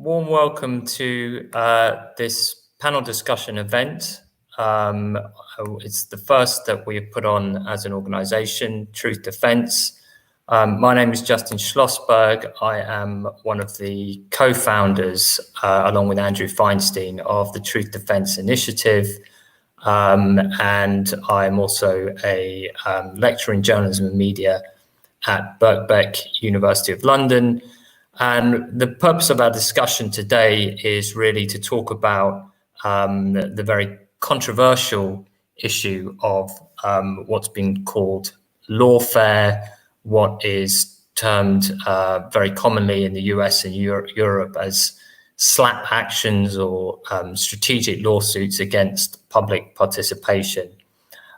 Warm welcome to this panel discussion event. It's the first that we have put on as an organisation, Truth Defence. My name is Justin Schlossberg. I am one of the co-founders, along with Andrew Feinstein, of the Truth Defence Initiative. And I'm also a lecturer in journalism and media at Birkbeck, University of London. And the purpose of our discussion today is really to talk about the very controversial issue of what's been called lawfare, what is termed very commonly in the US and Europe as slap actions or strategic lawsuits against public participation.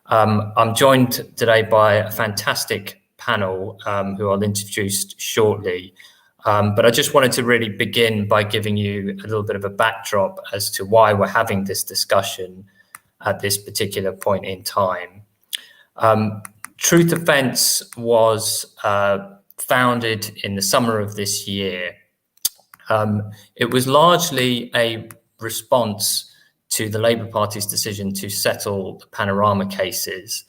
I'm joined today by a fantastic panel who I'll introduce shortly. But I just wanted to really begin by giving you a little bit of a backdrop as to why we're having this discussion at this particular point in time. Truth Defence was founded in the summer of this year. It was largely a response to the Labour Party's decision to settle the Panorama cases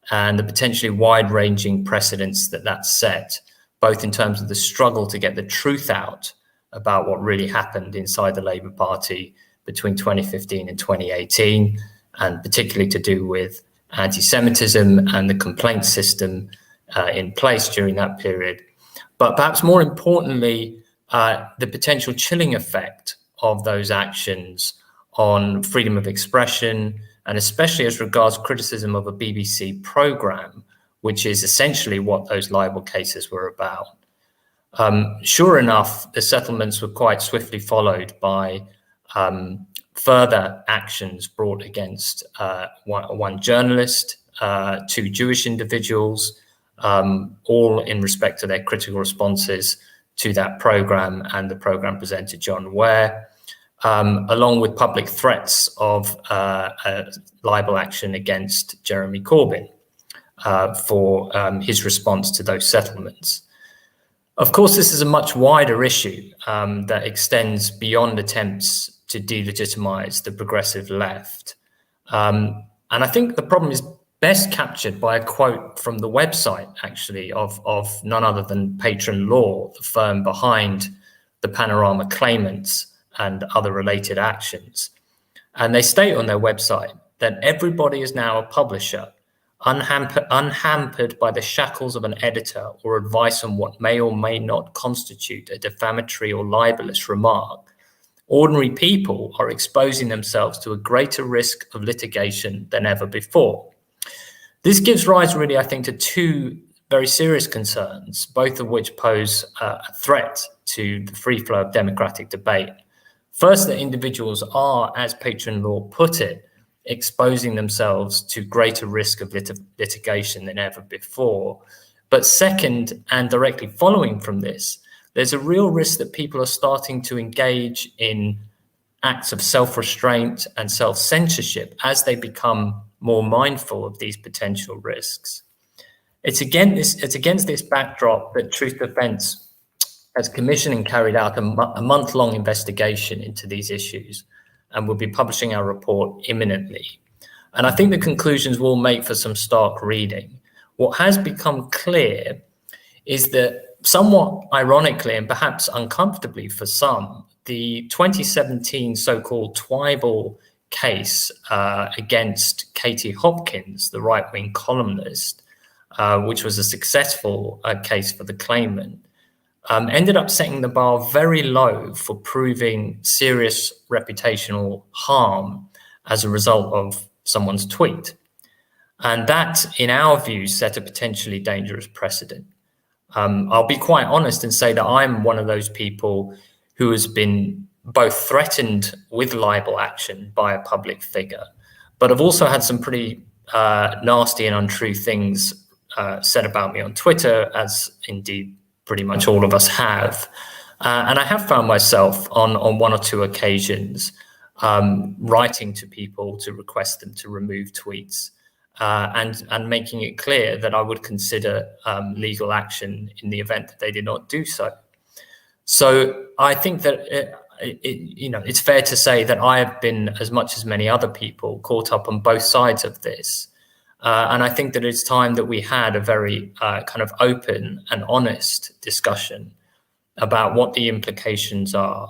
and the potentially wide-ranging precedents that set, both in terms of the struggle to get the truth out about what really happened inside the Labour Party between 2015 and 2018, and particularly to do with anti-Semitism and the complaint system in place during that period. But perhaps more importantly, the potential chilling effect of those actions on freedom of expression, and especially as regards criticism of a BBC programme, which is essentially what those libel cases were about. Sure enough, the settlements were quite swiftly followed by further actions brought against one journalist, two Jewish individuals, all in respect to their critical responses to that programme and the programme presenter John Ware, along with public threats of libel action against Jeremy Corbyn. For his response to those settlements. Of course, this is a much wider issue that extends beyond attempts to delegitimize the progressive left. And I think the problem is best captured by a quote from the website, actually, of none other than Patron Law, the firm behind the Panorama claimants and other related actions. And they state on their website that everybody is now a publisher, unhampered by the shackles of an editor or advice on what may or may not constitute a defamatory or libelous remark. Ordinary people are exposing themselves to a greater risk of litigation than ever before. This gives rise, really, I think, to two very serious concerns, both of which pose a threat to the free flow of democratic debate. First, that individuals are, as Patron Law put it, exposing themselves to greater risk of litigation than ever before. But second, and directly following from this, there's a real risk that people are starting to engage in acts of self-restraint and self-censorship as they become more mindful of these potential risks. It's against this backdrop that Truth Defence has commissioned and carried out a month-long investigation into these issues, and we'll be publishing our report imminently. And I think the conclusions will make for some stark reading. What has become clear is that, somewhat ironically and perhaps uncomfortably for some, the 2017 so-called Twible case against Katie Hopkins, the right-wing columnist, which was a successful case for the claimant, ended up setting the bar very low for proving serious reputational harm as a result of someone's tweet. And that, in our view, set a potentially dangerous precedent. I'll be quite honest and say that I'm one of those people who has been both threatened with libel action by a public figure, but I've also had some pretty nasty and untrue things said about me on Twitter, as indeed pretty much all of us have. And I have found myself on one or two occasions writing to people to request them to remove tweets and making it clear that I would consider legal action in the event that they did not do so. So I think that it's fair to say that I have been, as much as many other people, caught up on both sides of this. And I think that it's time that we had a very kind of open and honest discussion about what the implications are,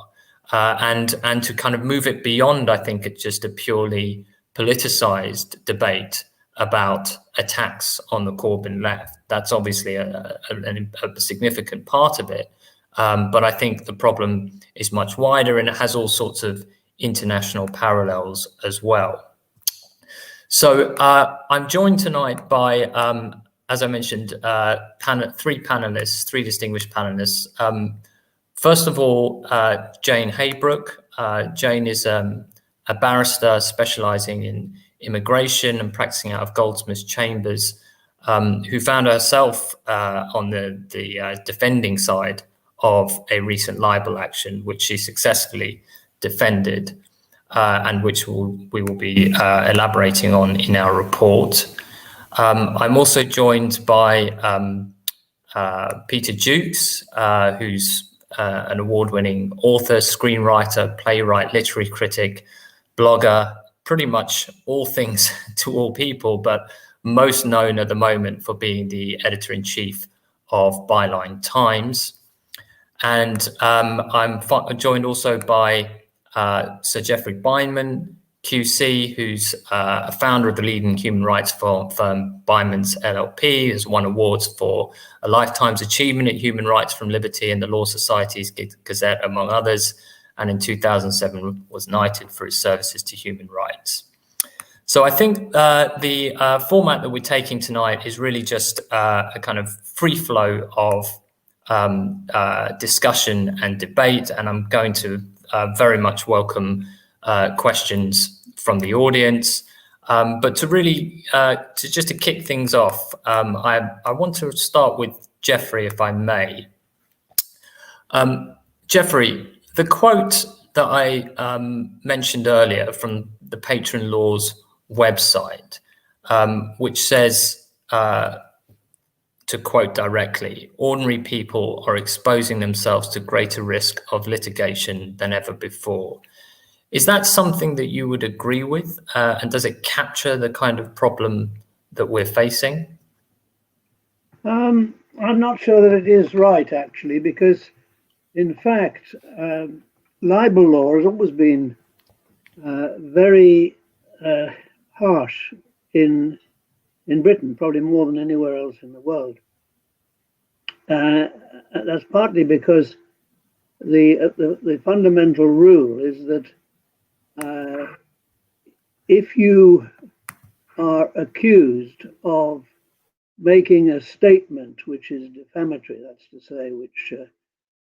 and to kind of move it beyond, I think, it's just a purely politicized debate about attacks on the Corbyn left. That's obviously a significant part of it. But I think the problem is much wider, and it has all sorts of international parallels as well. So I'm joined tonight by, as I mentioned, three distinguished panelists. First of all, Jane Heybroek. Jane is a barrister specializing in immigration and practicing out of Goldsmiths Chambers, who found herself on the defending side of a recent libel action, which she successfully defended, and which we will be elaborating on in our report. I'm also joined by Peter Jukes, who's an award-winning author, screenwriter, playwright, literary critic, blogger, pretty much all things to all people, but most known at the moment for being the editor-in-chief of Byline Times. And I'm joined also by Sir Geoffrey Bindman QC, who's a founder of the leading human rights firm Bindman's LLP, has won awards for a Lifetime's Achievement in Human Rights from Liberty and the Law Society's Gazette, among others, and in 2007 was knighted for his services to human rights. So I think the format that we're taking tonight is really just a kind of free flow of discussion and debate, and I'm going to very much welcome questions from the audience. But to really, to kick things off, I want to start with Geoffrey, if I may. Geoffrey, the quote that I mentioned earlier from the Patron Law's website, which says, to quote directly, "Ordinary people are exposing themselves to greater risk of litigation than ever before." Is that something that you would agree with? And does it capture the kind of problem that we're facing? I'm not sure that it is right, actually, because in fact, libel law has always been very harsh in Britain, probably more than anywhere else in the world. That's partly because the fundamental rule is that if you are accused of making a statement which is defamatory, that's to say, which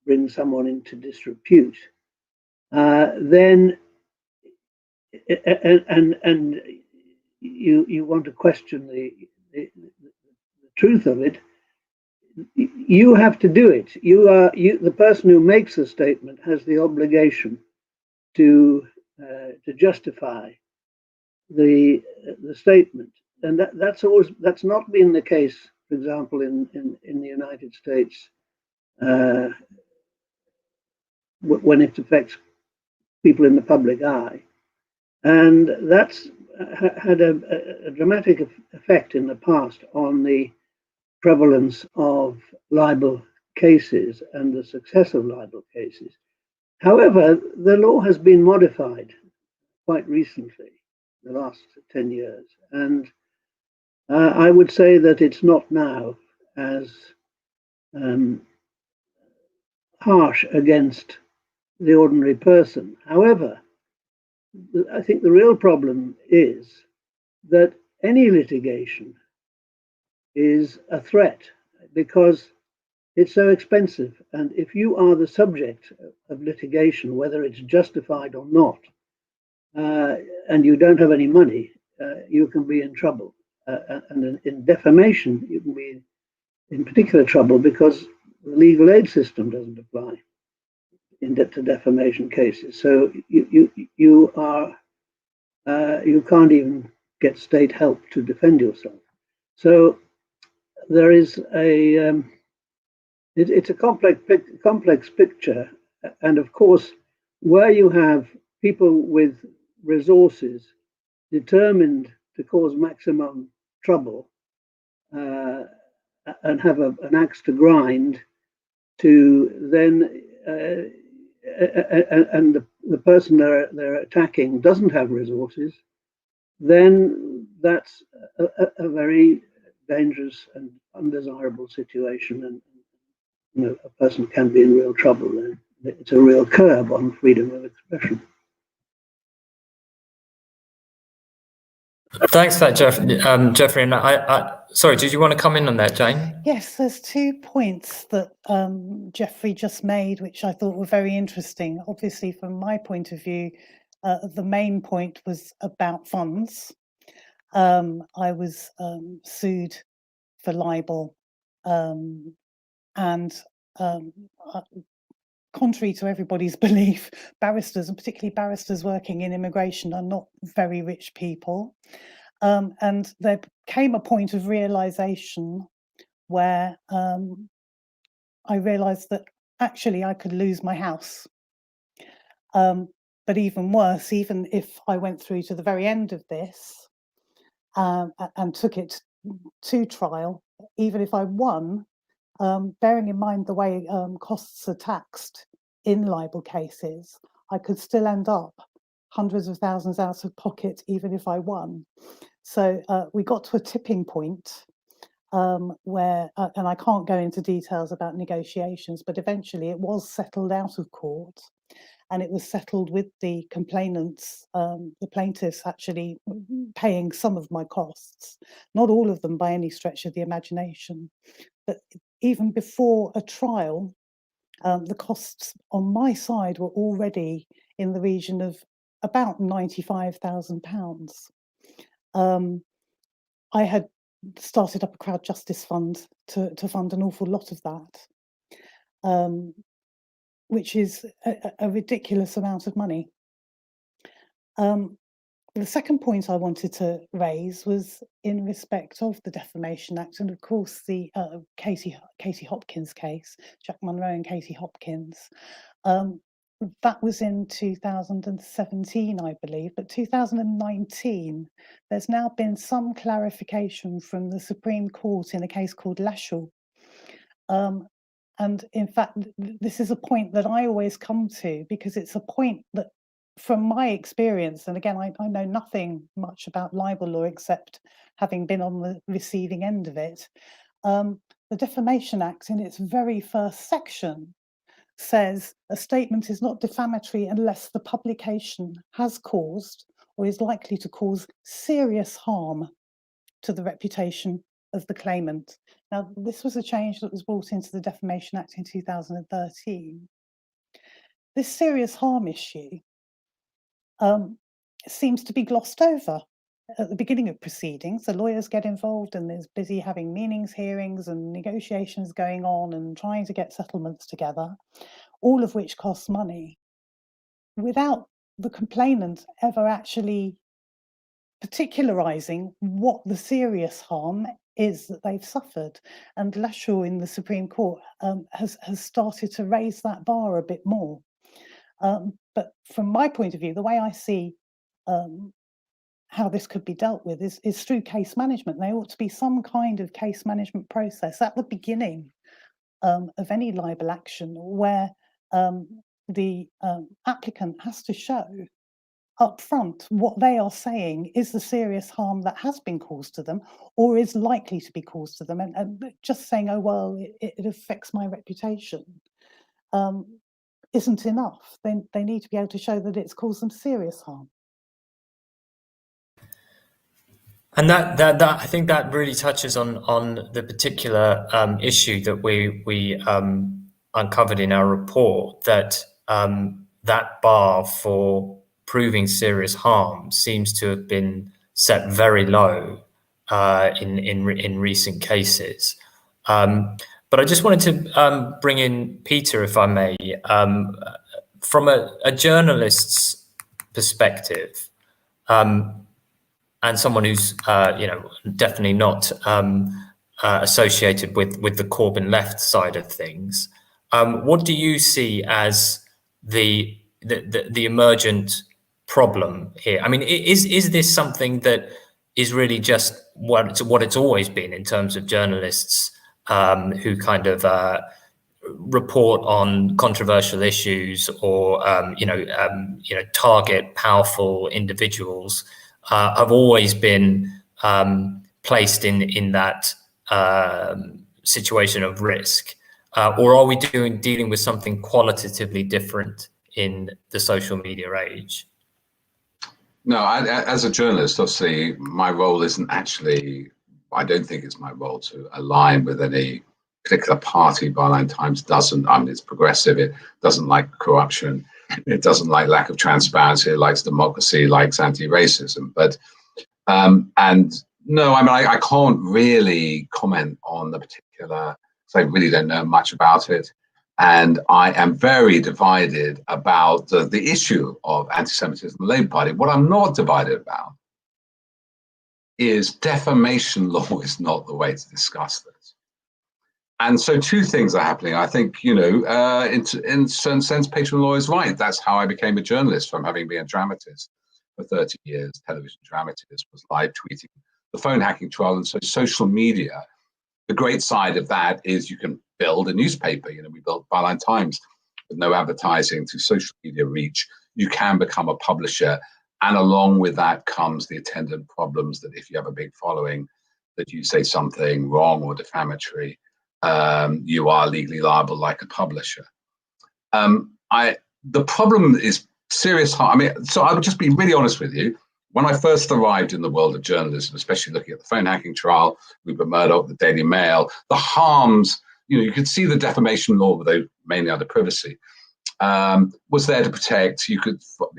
brings someone into disrepute, then and you want to question the truth of it, you have to do it. The person who makes the statement has the obligation to justify the statement, and that's not been the case, for example, in the United States when it affects people in the public eye, and that's had a dramatic effect in the past on the prevalence of libel cases and the success of libel cases. However, the law has been modified quite recently, the last 10 years, and I would say that it's not now as harsh against the ordinary person. However, I think the real problem is that any litigation is a threat because it's so expensive. And if you are the subject of litigation, whether it's justified or not, and you don't have any money, you can be in trouble. And in defamation, you can be in particular trouble because the legal aid system doesn't apply to defamation cases. So you can't even get state help to defend yourself. So there is it's a complex picture, and of course where you have people with resources determined to cause maximum trouble and have an axe to grind, to then and the person they're attacking doesn't have resources, then that's a very dangerous and undesirable situation, and you know, a person can be in real trouble. Then it's a real curb on freedom of expression. Thanks for that, Geoffrey. And sorry, did you want to come in on that, Jane? Yes, there's 2 points that Geoffrey just made, which I thought were very interesting. Obviously, from my point of view, the main point was about funds. I was sued for libel, and contrary to everybody's belief, barristers, and particularly barristers working in immigration, are not very rich people. And there came a point of realization where I realized that actually I could lose my house. But even worse, even if I went through to the very end of this and took it to trial, even if I won, bearing in mind the way costs are taxed in libel cases, I could still end up hundreds of thousands out of pocket, even if I won. So we got to a tipping point where, and I can't go into details about negotiations, but eventually it was settled out of court, and it was settled with the complainants, the plaintiffs actually paying some of my costs, not all of them by any stretch of the imagination. But even before a trial, the costs on my side were already in the region of about £95,000. I had started up a crowd justice fund to fund an awful lot of that, which is a ridiculous amount of money. The second point I wanted to raise was in respect of the Defamation Act, and of course the Katie Hopkins case, Jack Monroe and Katie Hopkins. That was in 2017, I believe, but 2019, there's now been some clarification from the Supreme Court in a case called Lawfare. And in fact, this is a point that I always come to, because it's a point that, from my experience, and again, I know nothing much about libel law except having been on the receiving end of it. The Defamation Act, in its very first section, says a statement is not defamatory unless the publication has caused or is likely to cause serious harm to the reputation of the claimant. Now, this was a change that was brought into the Defamation Act in 2013. This serious harm issue seems to be glossed over at the beginning of proceedings. The lawyers get involved and there's busy having meetings, hearings and negotiations going on and trying to get settlements together, all of which costs money, without the complainant ever actually particularizing what the serious harm is that they've suffered. And Lawfare in the Supreme Court has started to raise that bar a bit more. But from my point of view, the way I see how this could be dealt with is through case management. There ought to be some kind of case management process at the beginning of any libel action, where the applicant has to show up front what they are saying is the serious harm that has been caused to them or is likely to be caused to them. And just saying, oh, well, it affects my reputation, isn't enough. They need to be able to show that it's caused them serious harm. And that I think that really touches on the particular issue that we uncovered in our report, that that bar for proving serious harm seems to have been set very low in recent cases. But I just wanted to bring in Peter, if I may, from a journalist's perspective, and someone who's definitely not associated with the Corbyn left side of things. What do you see as the the emergent problem here? I mean, is this something that is really just what it's always been in terms of journalists who kind of report on controversial issues or target powerful individuals, have always been placed in that situation of risk, or are we dealing with something qualitatively different in the social media age? No, as a journalist, obviously, my role isn't actually, I don't think it's my role to align with any particular party. Byline Times doesn't. I mean, it's progressive. It doesn't like corruption. It doesn't like lack of transparency. It likes democracy, likes anti-racism. But, and no, I mean, I can't really comment on the particular, so I really don't know much about it. And I am very divided about the issue of anti-Semitism in the Labour Party. What I'm not divided about is defamation law is not the way to discuss this. And so two things are happening. I think, in a certain sense, patron law is right. That's how I became a journalist, from having been a dramatist for 30 years. Television dramatist, was live tweeting the phone hacking trial. And so social media, the great side of that is you can build a newspaper. We built Byline Times with no advertising to social media reach. You can become a publisher. And along with that comes the attendant problems that if you have a big following, that you say something wrong or defamatory, you are legally liable like a publisher. The problem is serious harm. I mean, so I would just be really honest with you. When I first arrived in the world of journalism, especially looking at the phone hacking trial, Rupert Murdoch, the Daily Mail, the harms, you could see the defamation law, though mainly under privacy, was there to protect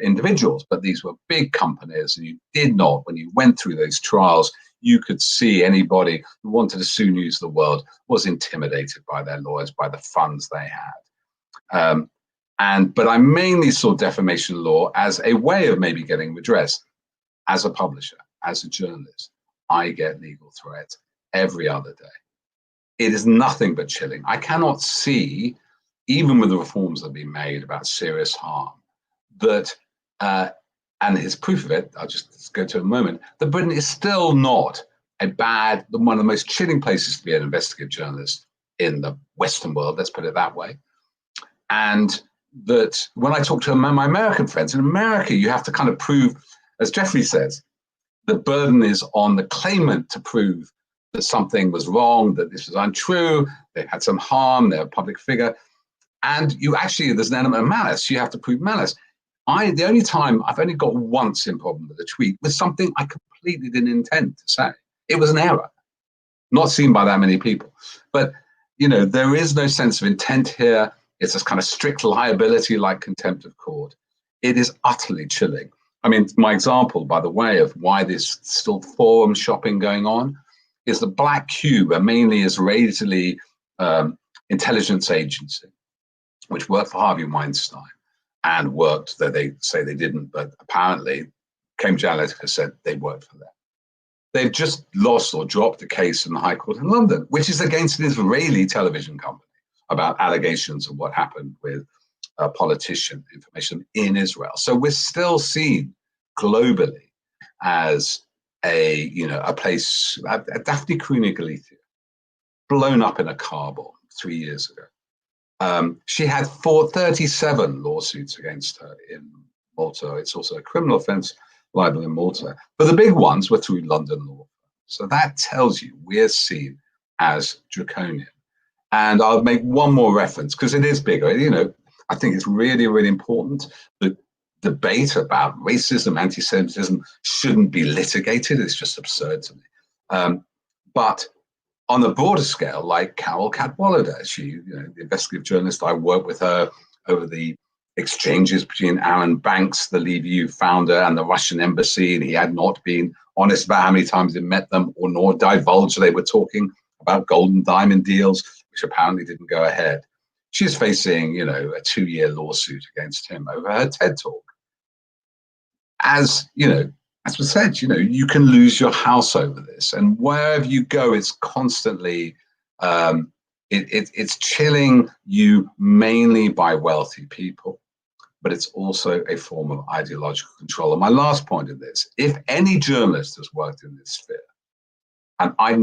individuals, but these were big companies, and you did not, when you went through those trials, you could see anybody who wanted to sue News of the World was intimidated by their lawyers, by the funds they had. But I mainly saw defamation law as a way of maybe getting redress. As a publisher, as a journalist, I get legal threats every other day. It is nothing but chilling. I cannot see, even with the reforms that have been made about serious harm, that, and his proof of it, I'll just go to a moment, that Britain is still not one of the most chilling places to be an investigative journalist in the Western world, let's put it that way. And that when I talk to my American friends, in America, you have to kind of prove, as Geoffrey says, the burden is on the claimant to prove that something was wrong, that this was untrue, they had some harm, they're a public figure. And there's an element of malice. You have to prove malice. The only time I've only got once in problem with a tweet was something I completely didn't intend to say. It was an error, not seen by that many people. But, there is no sense of intent here. It's this kind of strict liability like contempt of court. It is utterly chilling. I mean, my example, by the way, of why there's still forum shopping going on is the Black Cube, a mainly Israeli intelligence agency, which worked for Harvey Weinstein and worked, though they say they didn't, but apparently Cambridge Analytica said they worked for them. They've just lost or dropped a case in the High Court in London, which is against an Israeli television company about allegations of what happened with politician information in Israel. So we're still seen globally as a place, Daphne Koenig-Galizia, blown up in a car bomb 3 years ago. She had 37 lawsuits against her in Malta. It's also a criminal offence, libel in Malta. But the big ones were through London law. So that tells you we're seen as draconian. And I'll make one more reference because it is bigger. I think it's really, really important that debate about racism, anti-Semitism shouldn't be litigated. It's just absurd to me. But on a broader scale, like Carol Cadwallader, she, the investigative journalist, I worked with her over the exchanges between Aaron Banks, the Leave EU founder, and the Russian embassy, and he had not been honest about how many times he met them, or nor divulged they were talking about golden diamond deals, which apparently didn't go ahead. She's facing, a 2-year lawsuit against him over her TED talk. As we said, you can lose your house over this, and wherever you go, it's constantly, it's chilling you mainly by wealthy people. but it's also a form of ideological control. And my last point in this, if any journalist has worked in this sphere, and I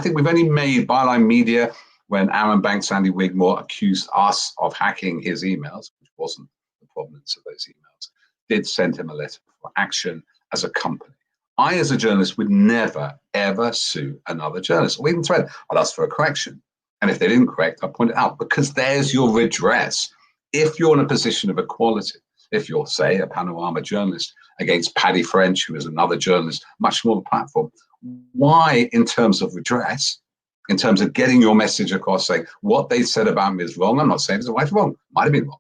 think we've only made Byline Media when Aaron Banks, Andy Wigmore accused us of hacking his emails, which wasn't the provenance of those emails, did send him a letter for action as a company. I, as a journalist, would never, ever sue another journalist or even threaten. I'd ask for a correction. And if they didn't correct, I'd point it out, because there's your redress. If you're in a position of equality, if you're, say, a Panorama journalist against Paddy French, who is another journalist, much smaller platform, why, in terms of redress, in terms of getting your message across, saying what they said about me is wrong? I'm not saying it's right or wrong, might have been wrong,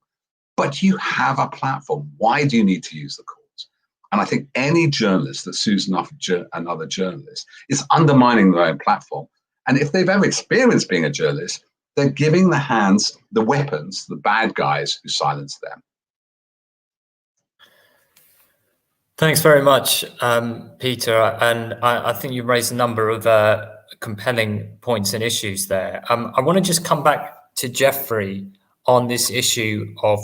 but you have a platform. Why do you need to use the courts? And I think any journalist that sues another journalist is undermining their own platform. And if they've ever experienced being a journalist, they're giving the weapons, the bad guys who silence them. Thanks very much, Peter. And I think you raised a number of compelling points and issues there. I want to just come back to Geoffrey on this issue of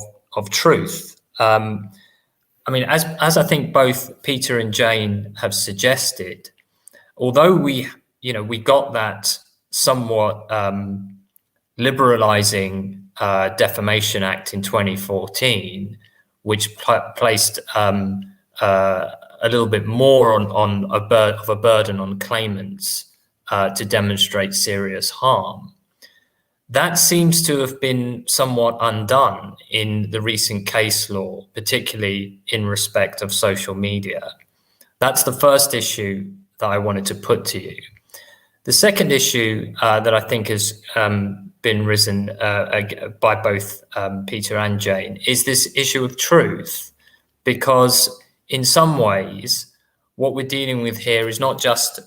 truth. I mean, as I think both Peter and Jane have suggested, although we got that somewhat liberalizing Defamation Act in 2014, which placed a little bit more on a burden on claimants to demonstrate serious harm. That seems to have been somewhat undone in the recent case law, particularly in respect of social media. That's the first issue that I wanted to put to you. The second issue that I think has been risen by both Peter and Jane is this issue of truth, because in some ways, what we're dealing with here is not just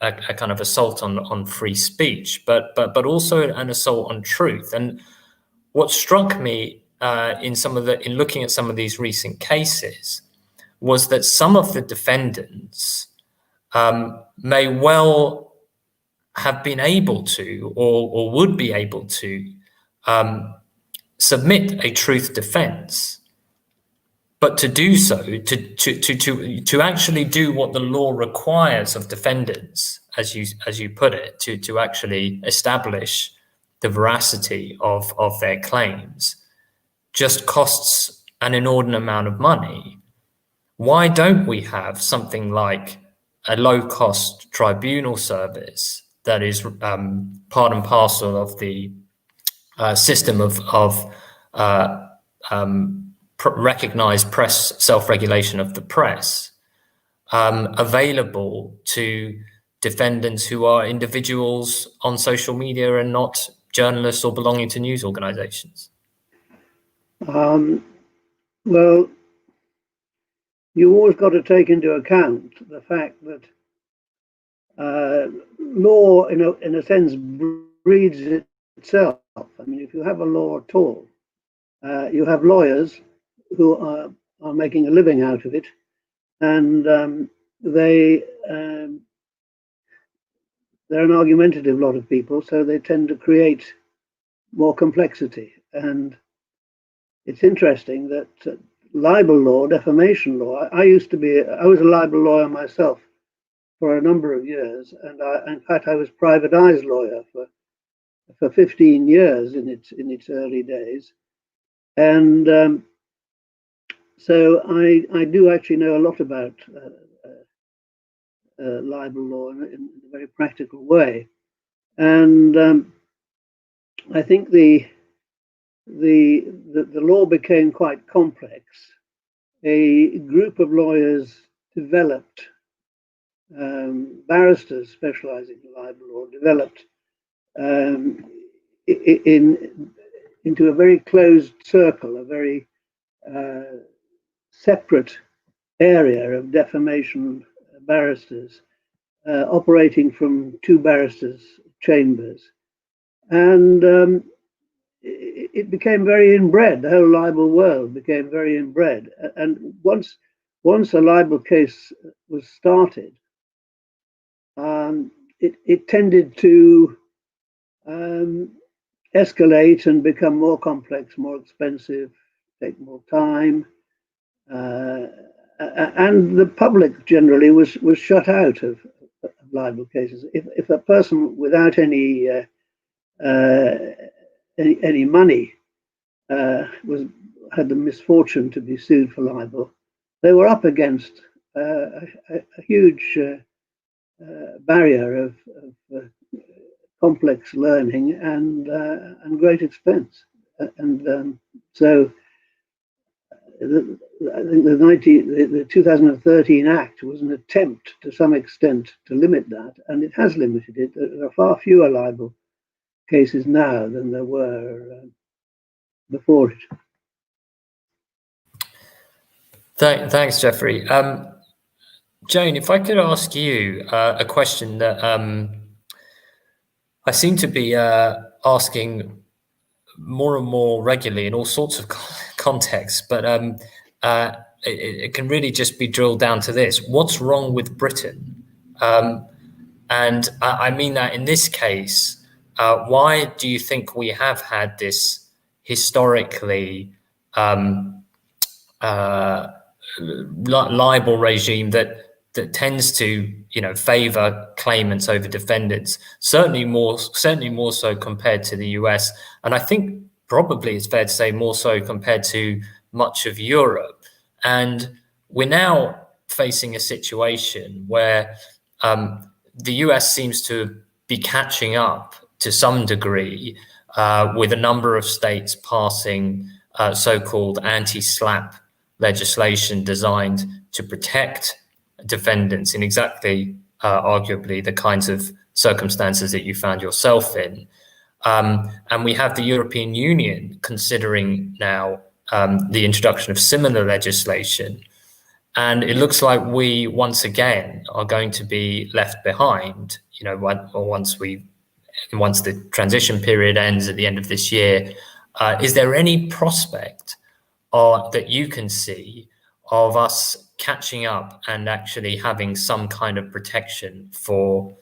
a kind of assault on free speech, but also an assault on truth. And what struck me in looking at some of these recent cases was that some of the defendants may well have been able to, or would be able to, submit a truth defense. But to do so, to actually do what the law requires of defendants, as you put it, to actually establish the veracity of their claims, just costs an inordinate amount of money. Why don't we have something like a low-cost tribunal service that is part and parcel of the system of recognized press self-regulation of the press, available to defendants who are individuals on social media and not journalists or belonging to news organizations? Well, you always got to take into account the fact that law, in a sense, breeds itself. I mean, if you have a law at all, you have lawyers who are making a living out of it, and they're an argumentative lot of people, so they tend to create more complexity. And it's interesting that libel law, defamation law, I was a libel lawyer myself for a number of years, and in fact I was private eyes lawyer for 15 years in its early days. And so I do actually know a lot about libel law in a very practical way. And I think the law became quite complex. A group of lawyers developed, barristers specializing in libel law, developed into a very closed circle, a very separate area of defamation barristers, operating from two barristers' chambers. And it became very inbred. The whole libel world became very inbred. And once a libel case was started, it tended to escalate and become more complex, more expensive, take more time, and the public generally was shut out of libel cases. If a person without any money had the misfortune to be sued for libel, they were up against a huge barrier of complex learning and great expense. And so I think the 2013 Act was an attempt to some extent to limit that, and it has limited it. There are far fewer libel cases now than there were before it. Thanks, Geoffrey. Jane, if I could ask you a question that I seem to be asking more and more regularly in all sorts of contexts, but it can really just be drilled down to this: what's wrong with Britain? And I mean that in this case, why do you think we have had this historically libel regime that tends to, favour claimants over defendants, certainly more so compared to the US, and I think probably it's fair to say more so compared to much of Europe. And we're now facing a situation where the US seems to be catching up to some degree with a number of states passing so-called anti-SLAPP legislation designed to protect defendants in exactly, arguably, the kinds of circumstances that you found yourself in. And we have the European Union considering now the introduction of similar legislation. And it looks like we, once again, are going to be left behind, once the transition period ends at the end of this year. Is there any prospect that you can see of us catching up and actually having some kind of protection for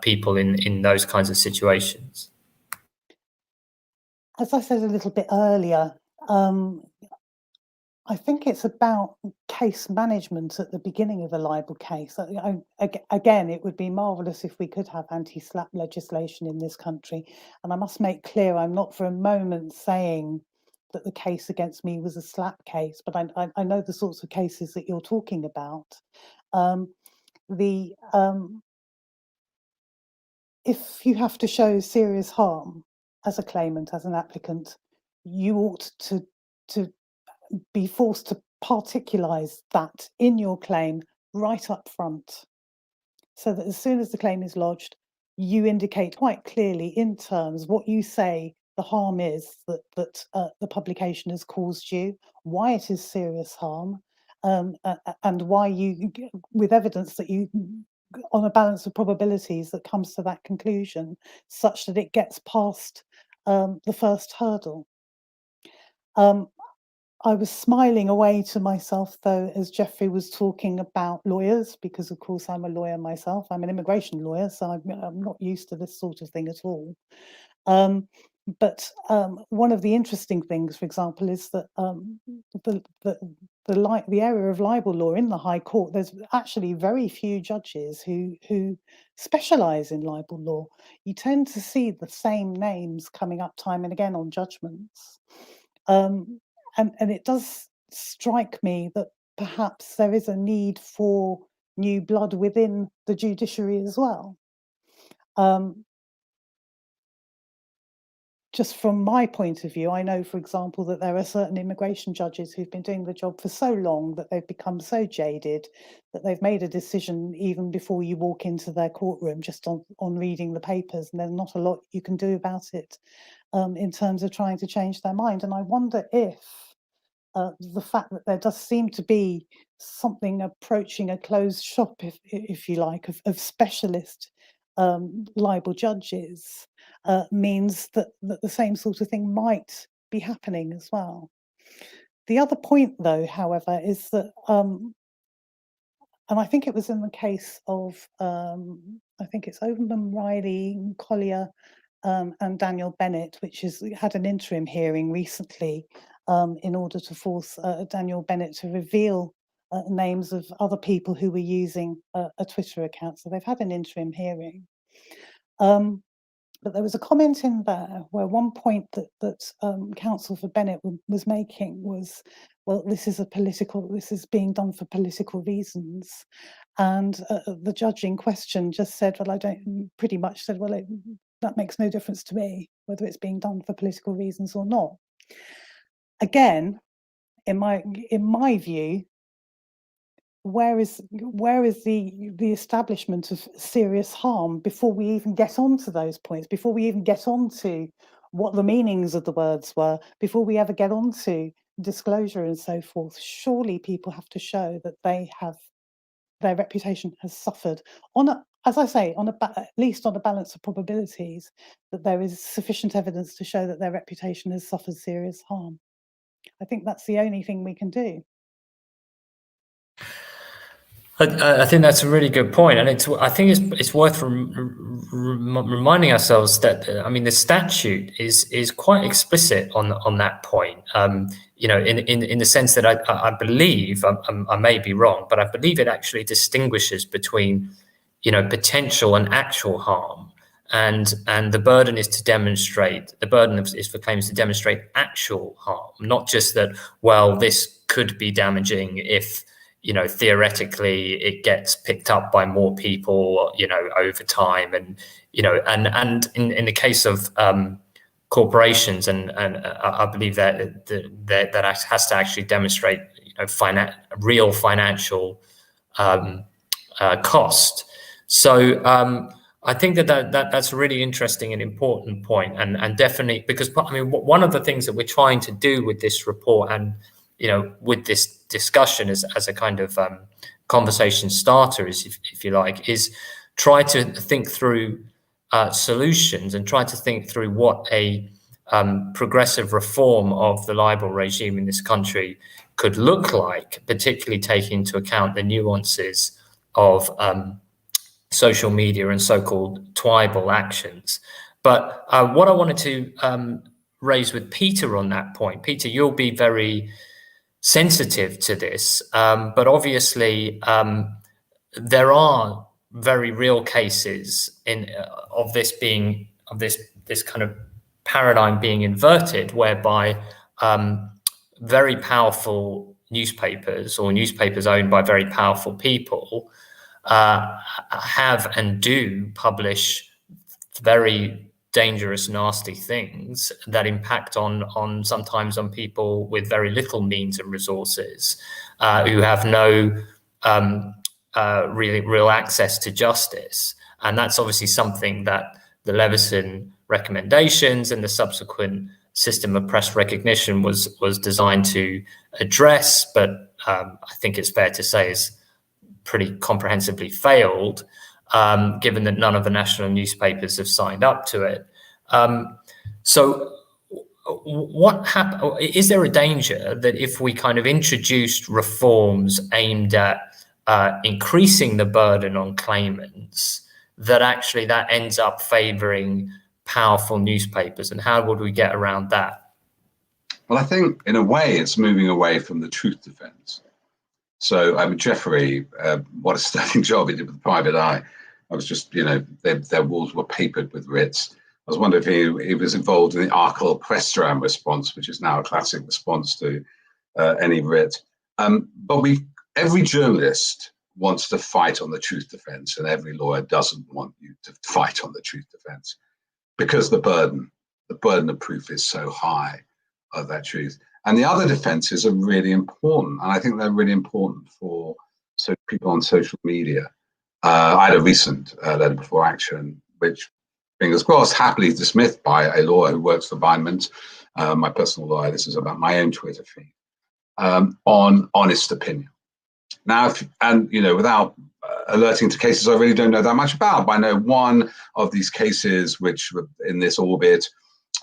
people in those kinds of situations? As I said a little bit earlier, I think it's about case management at the beginning of a libel case. Again, it would be marvellous if we could have anti-SLAPP legislation in this country. And I must make clear, I'm not for a moment saying that the case against me was a SLAPP case, but I know the sorts of cases that you're talking about. If you have to show serious harm as a claimant, as an applicant, you ought to be forced to particularize that in your claim right up front, so that as soon as the claim is lodged, you indicate quite clearly in terms what you say the harm is that the publication has caused you, why it is serious harm, and why you, with evidence that you, on a balance of probabilities that comes to that conclusion, such that it gets past the first hurdle. I was smiling away to myself, though, as Geoffrey was talking about lawyers, because, of course, I'm a lawyer myself. I'm an immigration lawyer, so I'm not used to this sort of thing at all. But one of the interesting things, for example, is that the area of libel law in the High Court, there's actually very few judges who specialise in libel law. You tend to see the same names coming up time and again on judgments. And it does strike me that perhaps there is a need for new blood within the judiciary as well. Just from my point of view, I know, for example, that there are certain immigration judges who've been doing the job for so long that they've become so jaded that they've made a decision even before you walk into their courtroom, just on reading the papers, and there's not a lot you can do about it in terms of trying to change their mind. And I wonder if the fact that there does seem to be something approaching a closed shop, if you like, of specialist libel judges means that the same sort of thing might be happening as well. The other point, though, however, is that, and I think it was in the case of, I think it's Overman, Riley, Collier, and Daniel Bennett, which had an interim hearing recently, in order to force Daniel Bennett to reveal names of other people who were using a Twitter account. So they've had an interim hearing. But there was a comment in there where one point that counsel for Bennett was making was, well, this is being done for political reasons. And the judge in question just said, well, pretty much said, well, that makes no difference to me, whether it's being done for political reasons or not. Again, in my view, where is the establishment of serious harm before we even get onto those points, before we even get onto what the meanings of the words were, before we ever get onto disclosure and so forth? Surely people have to show that their reputation has suffered as I say, at least on a balance of probabilities, that there is sufficient evidence to show that their reputation has suffered serious harm. I think that's the only thing we can do. I think that's a really good point, and I think it's worth reminding ourselves that I mean the statute is quite explicit on that point. You know, in the sense that I believe I may be wrong, but I believe it actually distinguishes between, you know, potential and actual harm, and the burden is to demonstrate, the burden is for claims to demonstrate actual harm, not just that, well, this could be damaging if, you know, theoretically it gets picked up by more people, you know, over time, and, you know, and in the case of corporations, and I believe that has to actually demonstrate, you know, real financial cost. So I think that's a really interesting and important point, and definitely, because I mean, one of the things that we're trying to do with this report, and, you know, with this discussion as a kind of conversation starter, is, if you like, is try to think through solutions, and try to think through what a progressive reform of the libel regime in this country could look like, particularly taking into account the nuances of social media and so-called twibal actions. But what I wanted to raise with Peter on that point, Peter, you'll be very sensitive to this, but obviously there are very real cases of this kind of paradigm being inverted, whereby very powerful newspapers, or newspapers owned by very powerful people, have and do publish very dangerous, nasty things that impact on sometimes on people with very little means and resources, who have no real access to justice. And that's obviously something that the Leveson recommendations and the subsequent system of press recognition was designed to address, but I think it's fair to say is pretty comprehensively failed, given that none of the national newspapers have signed up to it. So what happened? Is there a danger that if we kind of introduced reforms aimed at increasing the burden on claimants, that actually that ends up favoring powerful newspapers? And how would we get around that? Well, I think in a way it's moving away from the truth defense. So, I mean, Geoffrey, what a stunning job he did with the Private Eye. I was just, you know, their walls were papered with writs. I was wondering if he was involved in the Arkell Prestram response, which is now a classic response to any writ. But every journalist wants to fight on the truth defense, and every lawyer doesn't want you to fight on the truth defense, because the burden of proof is so high of that truth. And the other defenses are really important, and I think they're really important for people on social media. I had a recent letter before action, which, fingers crossed, happily dismissed by a lawyer who works for Bindman, my personal lawyer. This is about my own Twitter feed, on honest opinion. Now, you know, without alerting to cases I really don't know that much about, but I know one of these cases which were in this orbit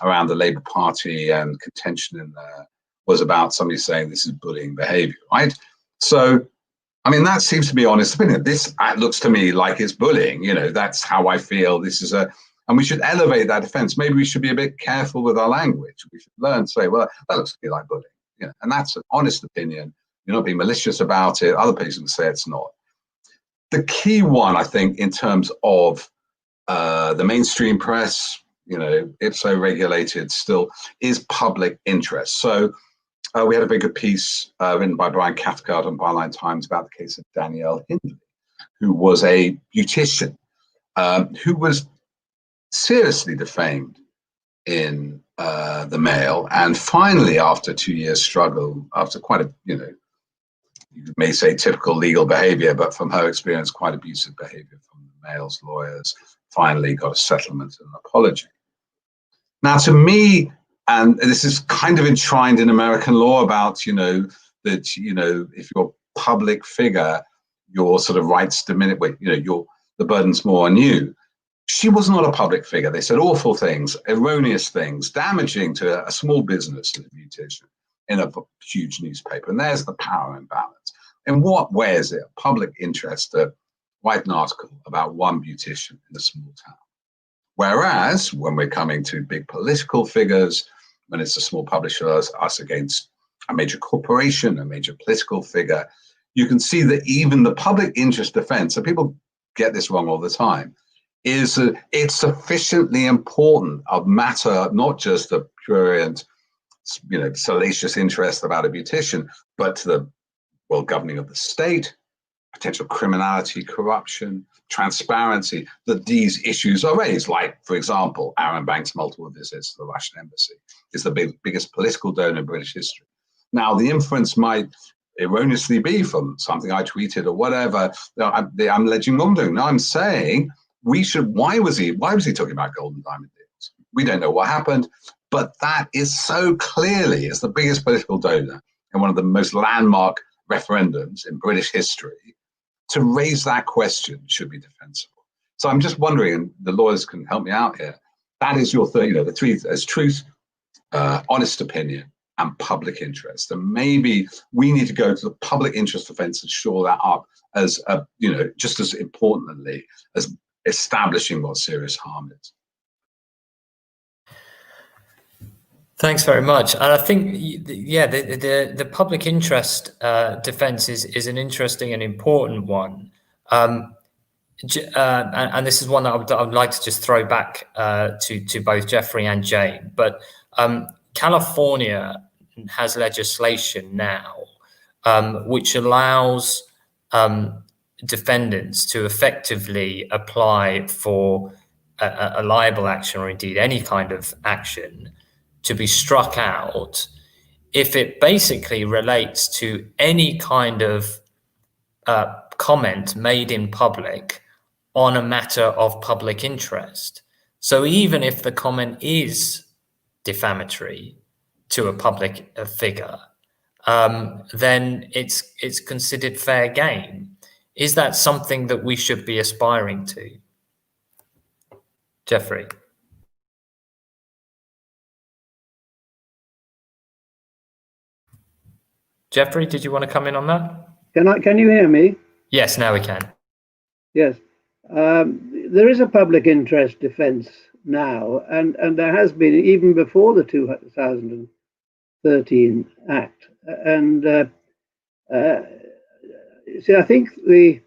around the Labour Party and contention in there was about somebody saying this is bullying behaviour, right? So, I mean, that seems to be honest opinion. This looks to me like it's bullying. You know, that's how I feel. This is and And we should elevate that defense. Maybe we should be a bit careful with our language. We should learn to say, well, that looks to me like bullying. You know, and that's an honest opinion. You're not being malicious about it. Other people can say it's not. The key one, I think, in terms of the mainstream press, you know, ipso regulated still, is public interest. So we had a very good piece written by Brian Cathcart on Byline Times about the case of Danielle Hindley, who was a beautician who was seriously defamed in the Mail, and finally, after 2 years struggle, after quite a, you know, you may say typical legal behavior, but from her experience, quite abusive behavior from the Mail's lawyers, finally got a settlement and an apology. Now, to me, and this is kind of enshrined in American law about, you know, that, you know, if you're a public figure, your sort of rights diminish, you know, the burden's more on you. She was not a public figure. They said awful things, erroneous things, damaging to a small business as a beautician in a huge newspaper. And there's the power imbalance. In what way is it a public interest to write an article about one beautician in a small town? Whereas when we're coming to big political figures, when it's a small publisher, us against a major corporation, a major political figure, you can see that even the public interest defense, so people get this wrong all the time, is it's sufficiently important a matter, not just a prurient, you know, salacious interest about a beautician, but to the well-governing of the state, potential criminality, corruption, transparency, that these issues are raised. Like, for example, Aaron Banks' multiple visits to the Russian embassy is the biggest political donor in British history. Now, the inference might erroneously be from something I tweeted or whatever, I'm alleging wrongdoing. No, I'm saying we should, why was he talking about gold and diamond deals? We don't know what happened, but that is so clearly, as the biggest political donor in one of the most landmark referendums in British history, to raise that question should be defensible. So I'm just wondering, and the lawyers can help me out here, that is your third, you know, the three, as truth, honest opinion, and public interest. And maybe we need to go to the public interest defense and shore that up as, you know, just as importantly as establishing what serious harm is. Thanks very much. And I think, yeah, the public interest defense is an interesting and important one. And this is one that I would like to just throw back to both Geoffrey and Jane. But California has legislation now which allows defendants to effectively apply for a libel action, or indeed any kind of action, to be struck out if it basically relates to any kind of comment made in public on a matter of public interest. So even if the comment is defamatory to a public figure, then it's considered fair game. Is that something that we should be aspiring to? Geoffrey? Geoffrey, did you want to come in on that? Can you hear me? Yes, now we can. Yes. There is a public interest defense now, and there has been even before the 2013 Act. And see, I think the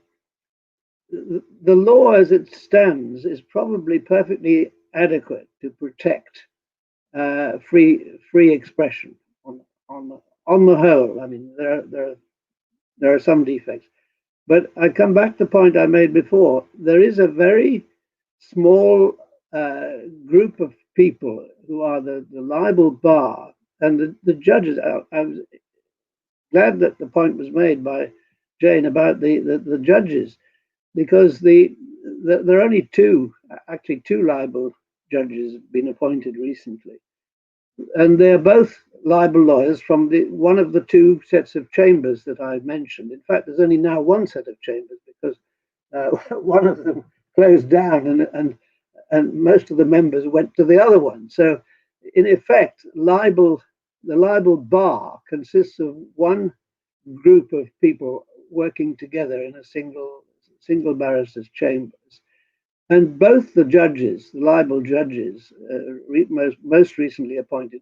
law as it stands is probably perfectly adequate to protect free expression on the whole. I mean, there are some defects, but I come back to the point I made before. There is a very small group of people who are the libel bar, and the judges. I was glad that the point was made by Jane about the judges, because there are only two libel judges have been appointed recently, and they're both libel lawyers from one of the two sets of chambers that I mentioned. In fact, there's only now one set of chambers because one of them closed down, and most of the members went to the other one. So, in effect, the libel bar consists of one group of people working together in a single barrister's chambers. And both the judges, the libel judges, most recently appointed,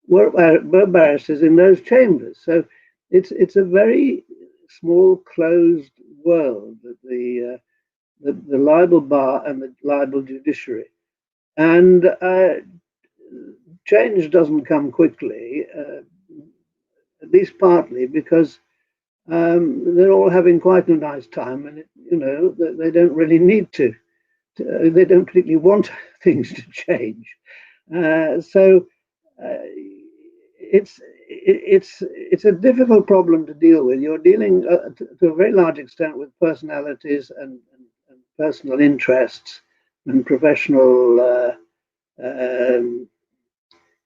were barristers in those chambers. So it's a very small, closed world, the libel bar and the libel judiciary. And change doesn't come quickly, at least partly because they're all having quite a nice time, and they don't really need to. They don't particularly want things to change. So it's a difficult problem to deal with. You're dealing to a very large extent with personalities and personal interests and professional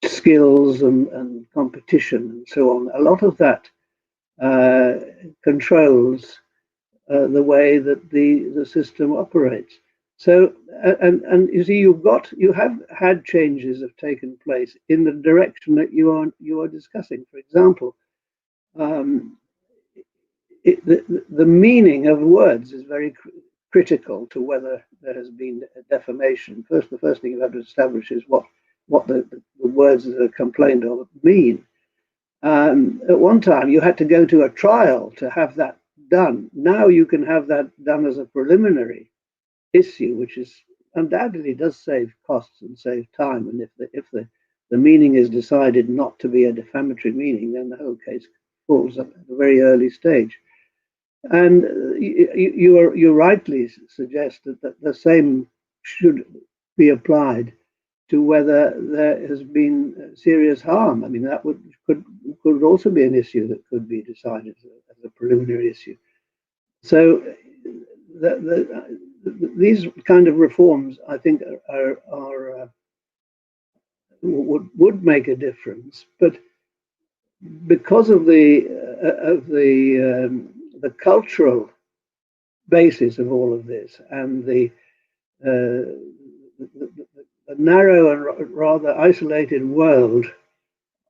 skills and competition and so on. A lot of that controls the way that the system operates. So, and you see, you have had changes have taken place in the direction that you are discussing. For example, the meaning of words is very critical to whether there has been a defamation. The first thing you have to establish is what the words that are complained of mean. At one time, you had to go to a trial to have that done. Now you can have that done as a preliminary issue, which is undoubtedly does save costs and save time. And if the meaning is decided not to be a defamatory meaning, then the whole case falls at a very early stage. And you rightly suggest that the same should be applied to whether there has been serious harm. I mean, that could also be an issue that could be decided as a preliminary issue. So these kind of reforms, I think, would make a difference. But because of the cultural basis of all of this and the narrow and rather isolated world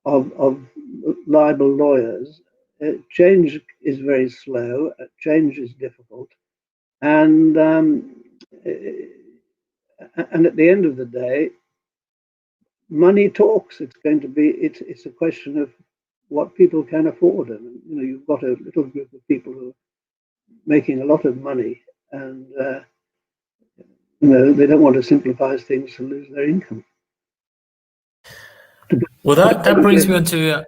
of libel lawyers, change is very slow. Change is difficult, and at the end of the day, money talks. It's a question of what people can afford, and you've got a little group of people who are making a lot of money, and they don't want to simplify things to lose their income. Well, that brings me on to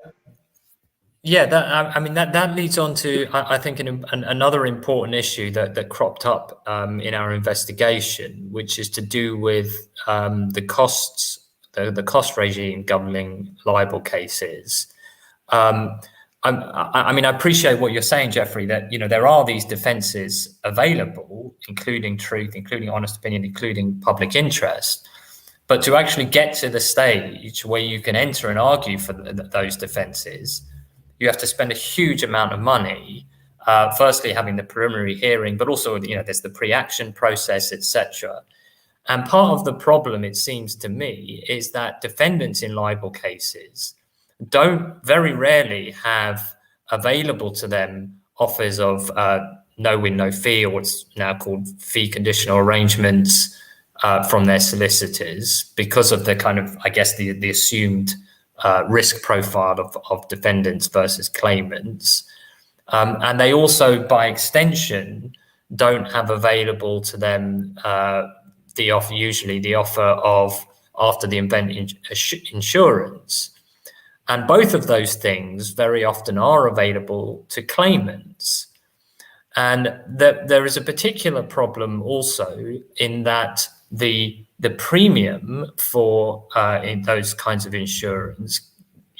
that leads on to I think another important issue that cropped up in our investigation, which is to do with the costs, the cost regime governing libel cases. I appreciate what you're saying, Geoffrey, that there are these defences available, including truth, including honest opinion, including public interest. But to actually get to the stage where you can enter and argue for those defences, you have to spend a huge amount of money. Firstly, having the preliminary hearing, but also there's the pre-action process, etc. And part of the problem, it seems to me, is that defendants in libel cases don't very rarely have available to them offers of no win, no fee, or what's now called fee conditional arrangements from their solicitors, because of the kind of, I guess, the assumed risk profile of defendants versus claimants. And they also, by extension, don't have available to them usually the offer of after the event insurance. And both of those things very often are available to claimants. And there is a particular problem also in that the premium for in those kinds of insurance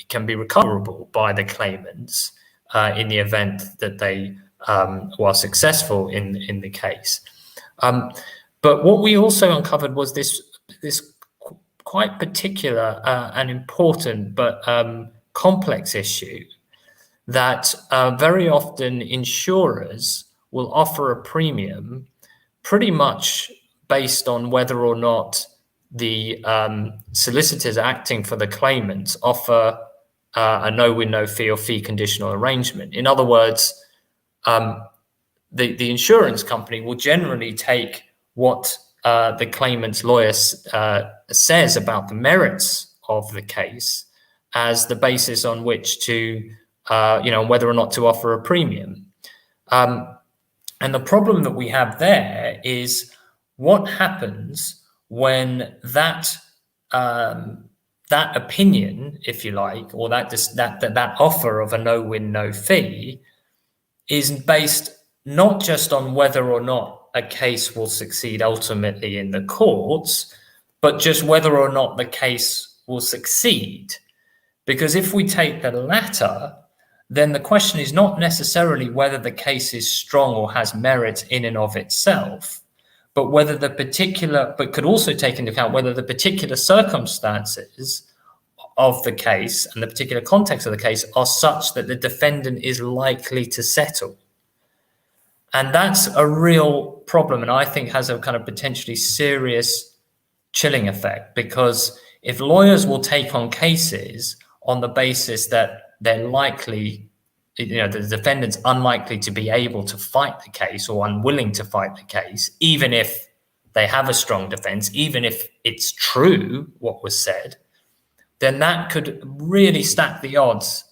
can be recoverable by the claimants in the event that they were successful in the case. But what we also uncovered was this quite particular and important but complex issue that very often insurers will offer a premium pretty much based on whether or not the solicitors acting for the claimants offer a no win, no fee or fee conditional arrangement. In other words, the insurance company will generally take what the claimant's lawyer says about the merits of the case as the basis on which to, whether or not to offer a premium. And the problem that we have there is what happens when that opinion, if you like, or that offer of a no-win, no-fee is based not just on whether or not a case will succeed ultimately in the courts, but just whether or not the case will succeed. Because if we take the latter, then the question is not necessarily whether the case is strong or has merit in and of itself, but whether but could also take into account whether the particular circumstances of the case and the particular context of the case are such that the defendant is likely to settle. And that's a real problem, and I think has a kind of potentially serious chilling effect, because if lawyers will take on cases on the basis that they're likely, the defendant's unlikely to be able to fight the case or unwilling to fight the case, even if they have a strong defense, even if it's true what was said, then that could really stack the odds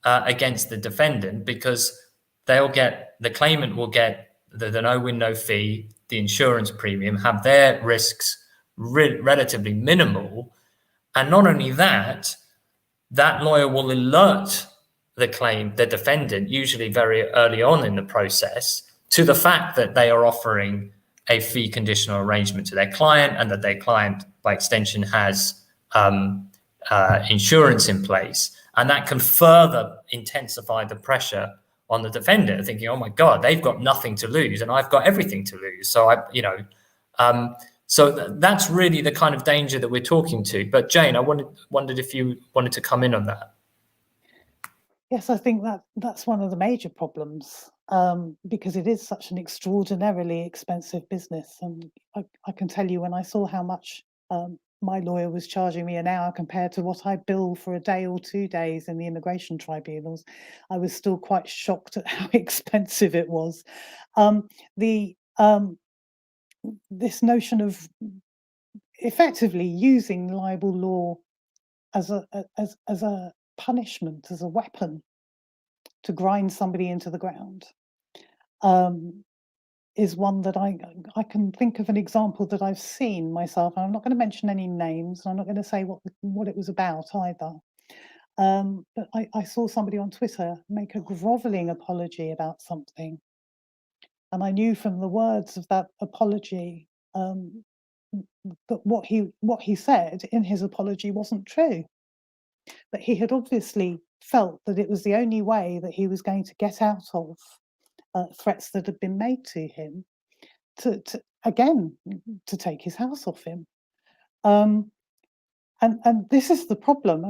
against the defendant, because the claimant will get the no-win, no-fee, the insurance premium, have their risks relatively minimal. And not only that, that lawyer will alert the defendant, usually very early on in the process, to the fact that they are offering a fee conditional arrangement to their client, and that their client, by extension, has insurance in place. And that can further intensify the pressure on the defendant, thinking, oh my God, they've got nothing to lose and I've got everything to lose. So that's really the kind of danger that we're talking to. But Jane, I wondered if you wanted to come in on that. Yes, I think that's one of the major problems, because it is such an extraordinarily expensive business. And I can tell you, when I saw how much my lawyer was charging me an hour compared to what I bill for a day or 2 days in the immigration tribunals, I was still quite shocked at how expensive it was. This notion of effectively using libel law as a punishment, as a weapon to grind somebody into the ground, is one that I can think of an example that I've seen myself. I'm not going to mention any names. I'm not going to say what it was about either. But I saw somebody on Twitter make a groveling apology about something. And I knew from the words of that apology that what he said in his apology wasn't true. But he had obviously felt that it was the only way that he was going to get out of threats that had been made to him, to take his house off him. And this is the problem.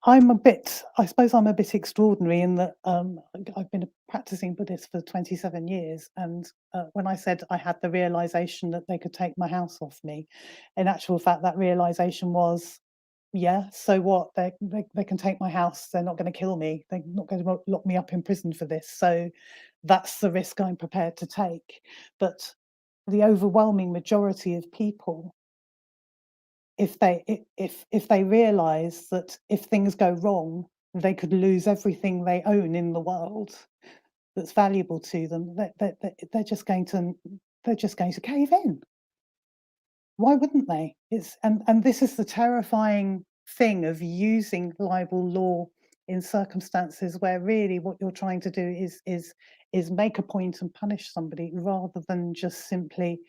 I'm a bit extraordinary in that I've been a practicing Buddhist for 27 years. And when I said I had the realization that they could take my house off me, in actual fact, that realization was, yeah, so what? They can take my house. They're not going to kill me. They're not going to lock me up in prison for this. So that's the risk I'm prepared to take. But the overwhelming majority of people, if they realize that if things go wrong, they could lose everything they own in the world that's valuable to them, they're just going to cave in. Why wouldn't they? And this is the terrifying thing of using libel law in circumstances where really what you're trying to do is make a point and punish somebody, rather than just simply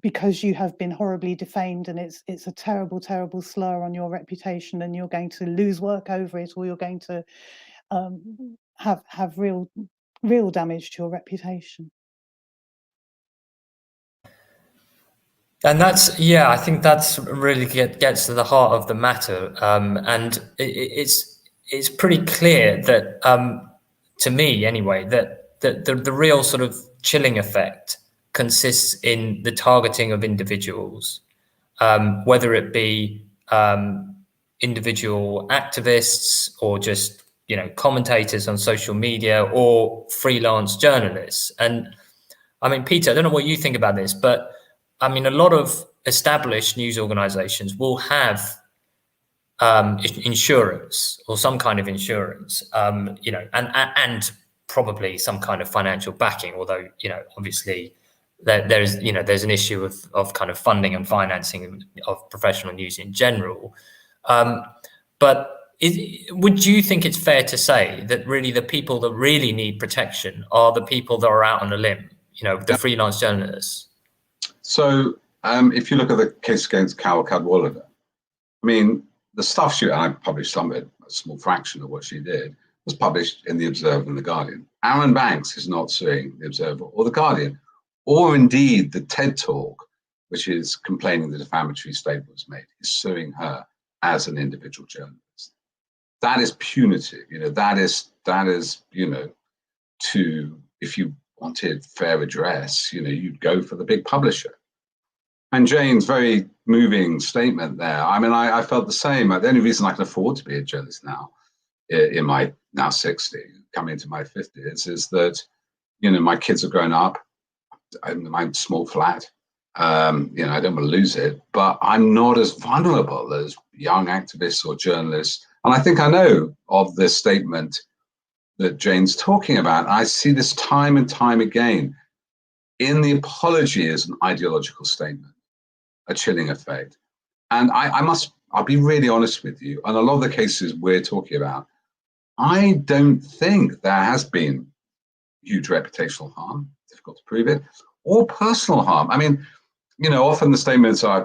because you have been horribly defamed and it's a terrible, terrible slur on your reputation, and you're going to lose work over it, or you're going to have real damage to your reputation. And I think that's really gets to the heart of the matter. And it's pretty clear that, to me anyway, that the real sort of chilling effect consists in the targeting of individuals, whether it be individual activists or just commentators on social media or freelance journalists. And I mean, Peter, I don't know what you think about this, but I mean, a lot of established news organizations will have insurance or some kind of insurance, you know, and probably some kind of financial backing, although, you know, obviously there's an issue of kind of funding and financing of professional news in general. But would you think it's fair to say that really the people that really need protection are the people that are out on a limb, you know, the freelance journalists? So if you look at the case against Carol Cadwallader, I mean, the stuff and I published some of it, a small fraction of what she did, was published in The Observer and The Guardian. Aaron Banks is not suing The Observer or The Guardian, or indeed the TED Talk, which is complaining the defamatory statement was made, is suing her as an individual journalist. That is punitive, you know, that is, you know, if you wanted fair redress, you know, you'd go for the big publisher. And Jane's very moving statement there. I mean, I felt the same. The only reason I can afford to be a journalist now, in my now 60, coming into my 50s, is that, you know, my kids are grown up. I'm in my small flat. You know, I don't want to lose it, but I'm not as vulnerable as young activists or journalists. And I think I know of this statement that Jane's talking about. I see this time and time again. In the apology as an ideological statement, a chilling effect. And I'll be really honest with you. On a lot of the cases we're talking about, I don't think there has been huge reputational harm, difficult to prove it, or personal harm. I mean, you know, often the statements are,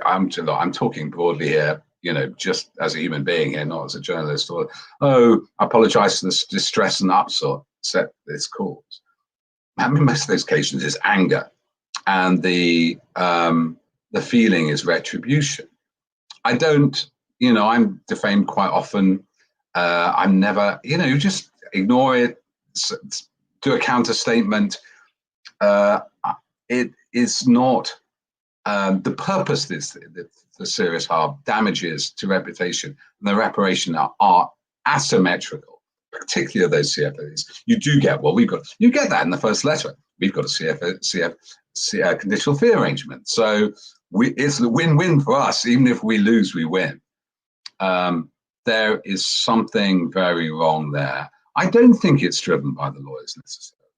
I'm talking broadly here, you know, just as a human being here, not as a journalist, or, oh, I apologize for the distress and upset this caused. I mean, most of those occasions is anger, and the feeling is retribution. I don't, you know, I'm defamed quite often. I'm never, you know, you just ignore it, do a counter statement. It is not the purpose. The serious harm, damages to reputation, and the reparation are asymmetrical, particularly those CFAs. You do get, well, you get that in the first letter. We've got a conditional fee arrangement. So it's a win-win for us. Even if we lose, we win. There is something very wrong there. I don't think it's driven by the lawyers necessarily.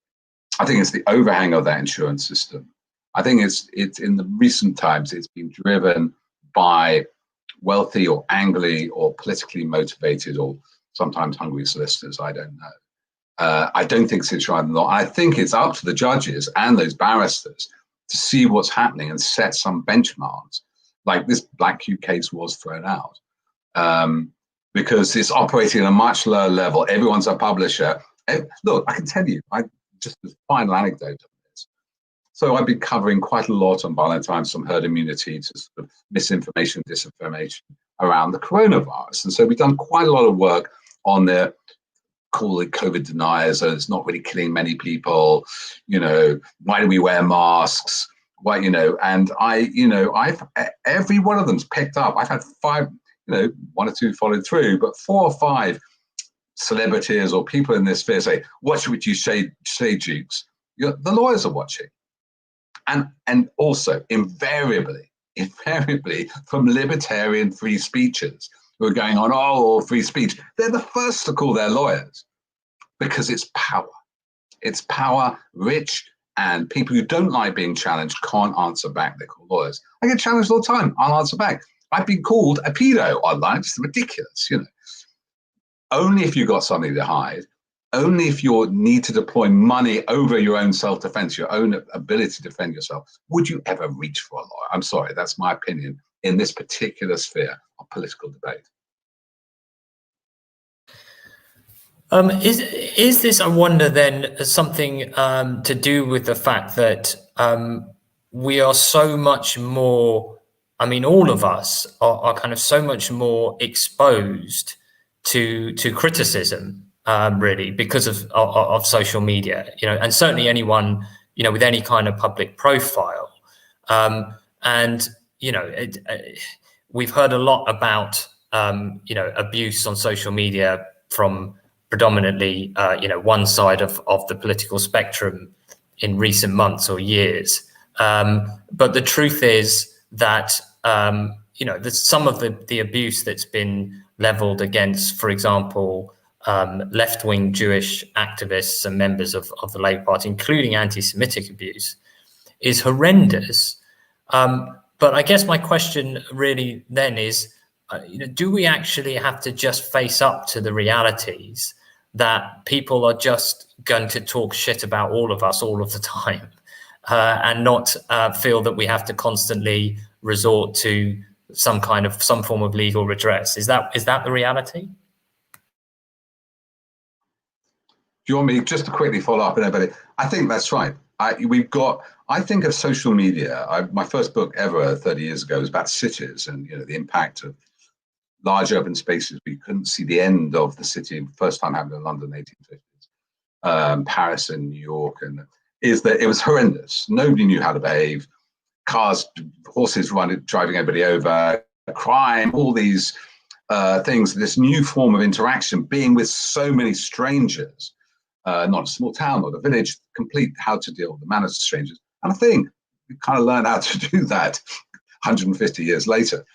I think it's the overhang of that insurance system. I think it's in the recent times, it's been driven by wealthy or angry or politically motivated or sometimes hungry solicitors. I don't know. I don't think it's right in the law. I think it's up to the judges and those barristers to see what's happening and set some benchmarks, like this Black Cube case was thrown out, because it's operating at a much lower level. Everyone's a publisher. Look, I can tell you, just a final anecdote of this. So I've been covering quite a lot on Byline Times from herd immunity to sort of misinformation, disinformation around the coronavirus. And so we've done quite a lot of work on the call it COVID deniers, so it's not really killing many people, you know, why do we wear masks? Why, you know, and I've every one of them's picked up. I've had 5, you know, 1 or 2 followed through, but 4 or 5 celebrities or people in this sphere say, what should you say, Jukes? The lawyers are watching. And also invariably from libertarian free speechers who are going on, oh, free speech, they're the first to call their lawyers, because it's power. It's power, rich, and people who don't like being challenged can't answer back. They call lawyers. I get challenged all the time. I'll answer back. I've been called a pedo online. It's ridiculous, you know. Only if you've got something to hide, only if you need to deploy money over your own self-defense, your own ability to defend yourself, would you ever reach for a lawyer. I'm sorry, that's my opinion in this particular sphere of political debate. Is this, I wonder, then something to do with the fact that we are so much more, I mean, all of us are kind of so much more exposed to criticism, really, because of social media, you know, and certainly anyone, you know, with any kind of public profile. And, you know, we've heard a lot about, you know, abuse on social media from predominantly, you know, one side of the political spectrum, in recent months or years. But the truth is that some of the abuse that's been leveled against, for example, left-wing Jewish activists and members of the Labour Party, including anti-Semitic abuse, is horrendous. But I guess my question really then is, do we actually have to just face up to the realities that people are just going to talk shit about all of us all of the time, and not feel that we have to constantly resort to some form of legal redress? Is that the reality? Do you want me just to quickly follow up on everybody? I think that's right. I think of social media. My first book ever 30 years ago was about cities and the impact of large urban spaces. We couldn't see the end of the city. First time happened in London, 1850s, Paris and New York, and is that it was horrendous. Nobody knew how to behave. Cars, horses driving everybody over, crime, all these things. This new form of interaction, being with so many strangers. Not a small town, not a village, complete how to deal with the manners of strangers. And I think we kind of learned how to do that 150 years later.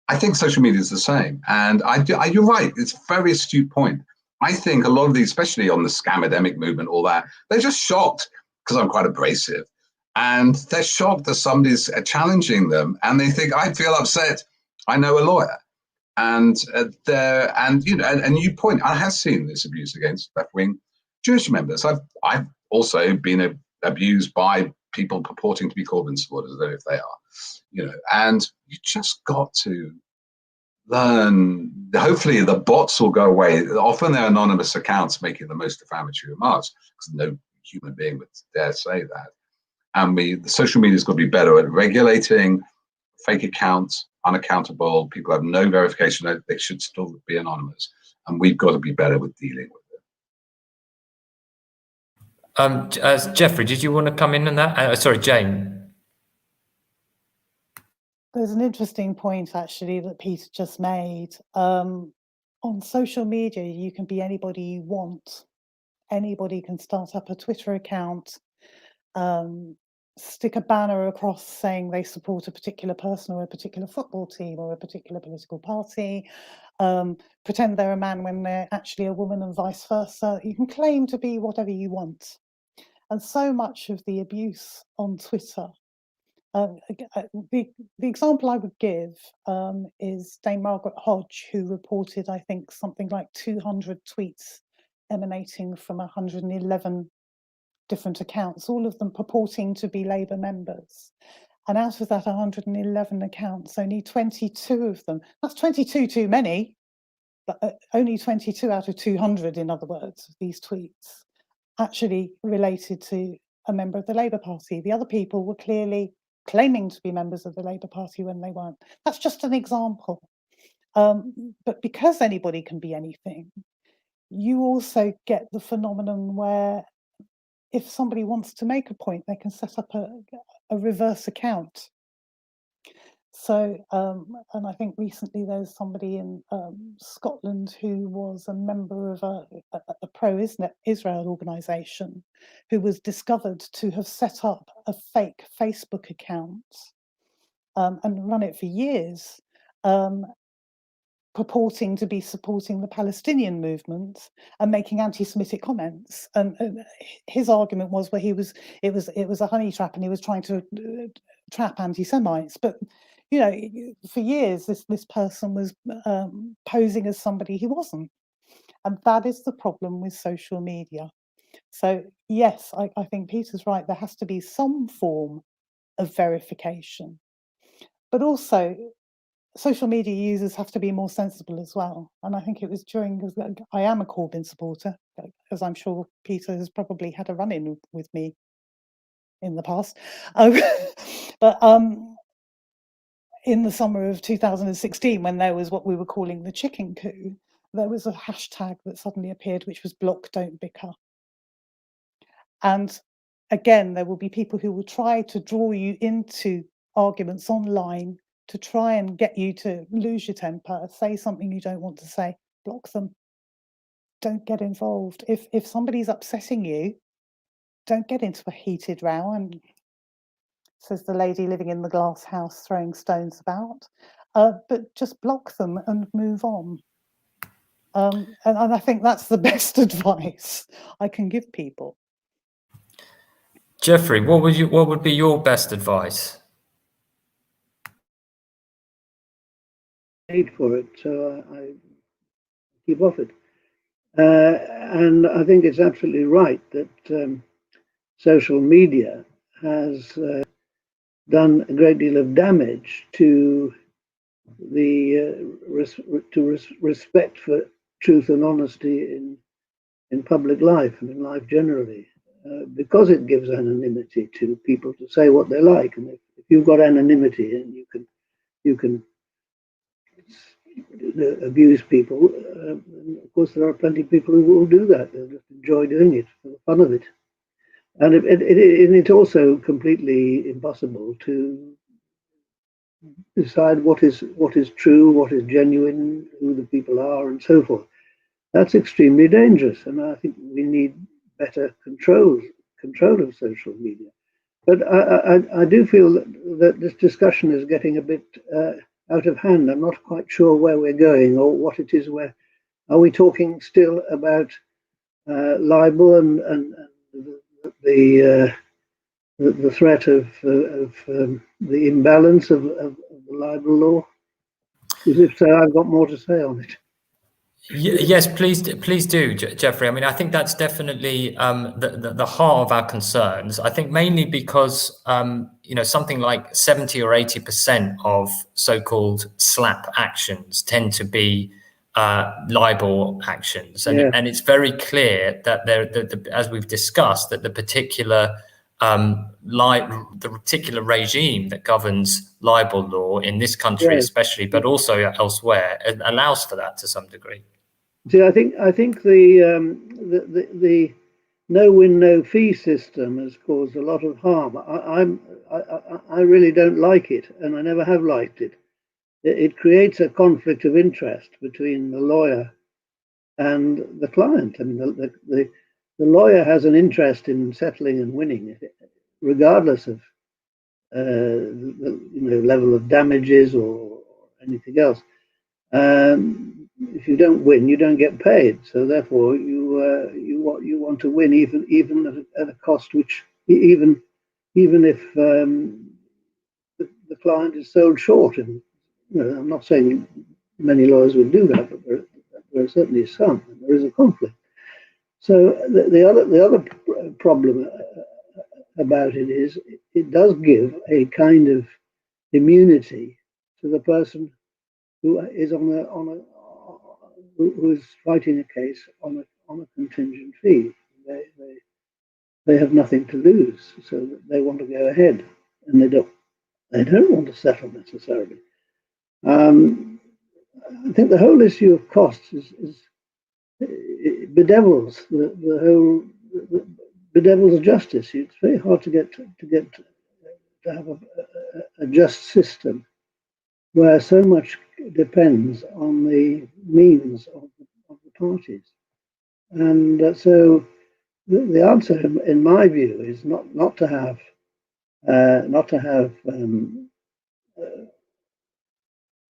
I think social media is the same. And you're right, it's a very astute point. I think a lot of these, especially on the scamdemic movement, all that, they're just shocked because I'm quite abrasive. And they're shocked that somebody's challenging them and they think, I feel upset, I know a lawyer. And you point, I have seen this abuse against left-wing Jewish members. I've also been abused by people purporting to be Corbyn supporters, I don't know if they are, and you just got to learn. Hopefully the bots will go away. Often they're anonymous accounts making the most defamatory remarks, because no human being would dare say that. And the social media's got to be better at regulating fake accounts, unaccountable, people have no verification, they should still be anonymous. And we've got to be better with dealing with it. Geoffrey, did you want to come in on that? Sorry, Jane. There's an interesting point, actually, that Peter just made. On social media, you can be anybody you want. Anybody can start up a Twitter account, stick a banner across saying they support a particular person or a particular football team or a particular political party, pretend they're a man when they're actually a woman, and vice versa. You can claim to be whatever you want. And so much of the abuse on Twitter, the example I would give is Dame Margaret Hodge, who reported, I think, something like 200 tweets emanating from 111 different accounts, all of them purporting to be Labour members. And out of that 111 accounts, only 22 of them, that's 22 too many, but only 22 out of 200, in other words, of these tweets actually related to a member of the Labour Party. The other people were clearly claiming to be members of the Labour Party when they weren't. That's just an example. But because anybody can be anything, you also get the phenomenon where if somebody wants to make a point, they can set up a reverse account. So, and I think recently there's somebody in Scotland who was a member of a pro-Israel organisation who was discovered to have set up a fake Facebook account and run it for years, purporting to be supporting the Palestinian movement and making anti-Semitic comments. And his argument was, well, it was a honey trap, and he was trying to trap anti-Semites. But for years, this person was posing as somebody he wasn't, and that is the problem with social media. So yes, I think Peter's right. There has to be some form of verification, but also social media users have to be more sensible as well. And I think it was I am a Corbyn supporter, as I'm sure Peter has probably had a run-in with me in the past. But in the summer of 2016, when there was what we were calling the chicken coup, there was a hashtag that suddenly appeared, which was block don't bicker. And again, there will be people who will try to draw you into arguments online to try and get you to lose your temper, say something you don't want to say. Block them. Don't get involved. If somebody's upsetting you, don't get into a heated row, and says the lady living in the glass house throwing stones about, but just block them and move on. And I think that's the best advice I can give people. Geoffrey, what would be your best advice? Need for it, so I keep off it. And I think it's absolutely right that social media has done a great deal of damage to the respect for truth and honesty in public life and in life generally, because it gives anonymity to people to say what they like. And if you've got anonymity and you can abuse people, of course there are plenty of people who will do that. They'll just enjoy doing it for the fun of it. And it's also completely impossible to decide what is true, what is genuine, who the people are, and so forth. That's extremely dangerous, and I think we need better control of social media. But I do feel that this discussion is getting a bit out of hand. I'm not quite sure where we're going or what it is. Where are we talking still about libel and the threat of the imbalance of the libel law? Because if so, I've got more to say on it. Yes, please do, Geoffrey. I mean, I think that's definitely the heart of our concerns. I think mainly because something like 70 or 80% of so-called slap actions tend to be libel actions, and it's very clear that as we've discussed, that the particular regime that governs libel law in this country, especially, but also elsewhere, allows for that to some degree. See, I think the no win no fee system has caused a lot of harm. I really don't like it, and I never have liked it. It creates a conflict of interest between the lawyer and the client. I mean, the lawyer has an interest in settling and winning, regardless of the level of damages or anything else. If you don't win, you don't get paid. So therefore, you want to win, even at a cost which even if the client is sold short. And I'm not saying many lawyers would do that, but there are certainly some. And there is a conflict. So the other problem about it is it does give a kind of immunity to the person who is who is fighting a case on a contingent fee. They have nothing to lose, so they want to go ahead, and they don't want to settle necessarily. I think the whole issue of costs it bedevils bedevils justice. It's very hard to have a just system where so much depends on the means of the parties. And so the answer, in my view, is not to have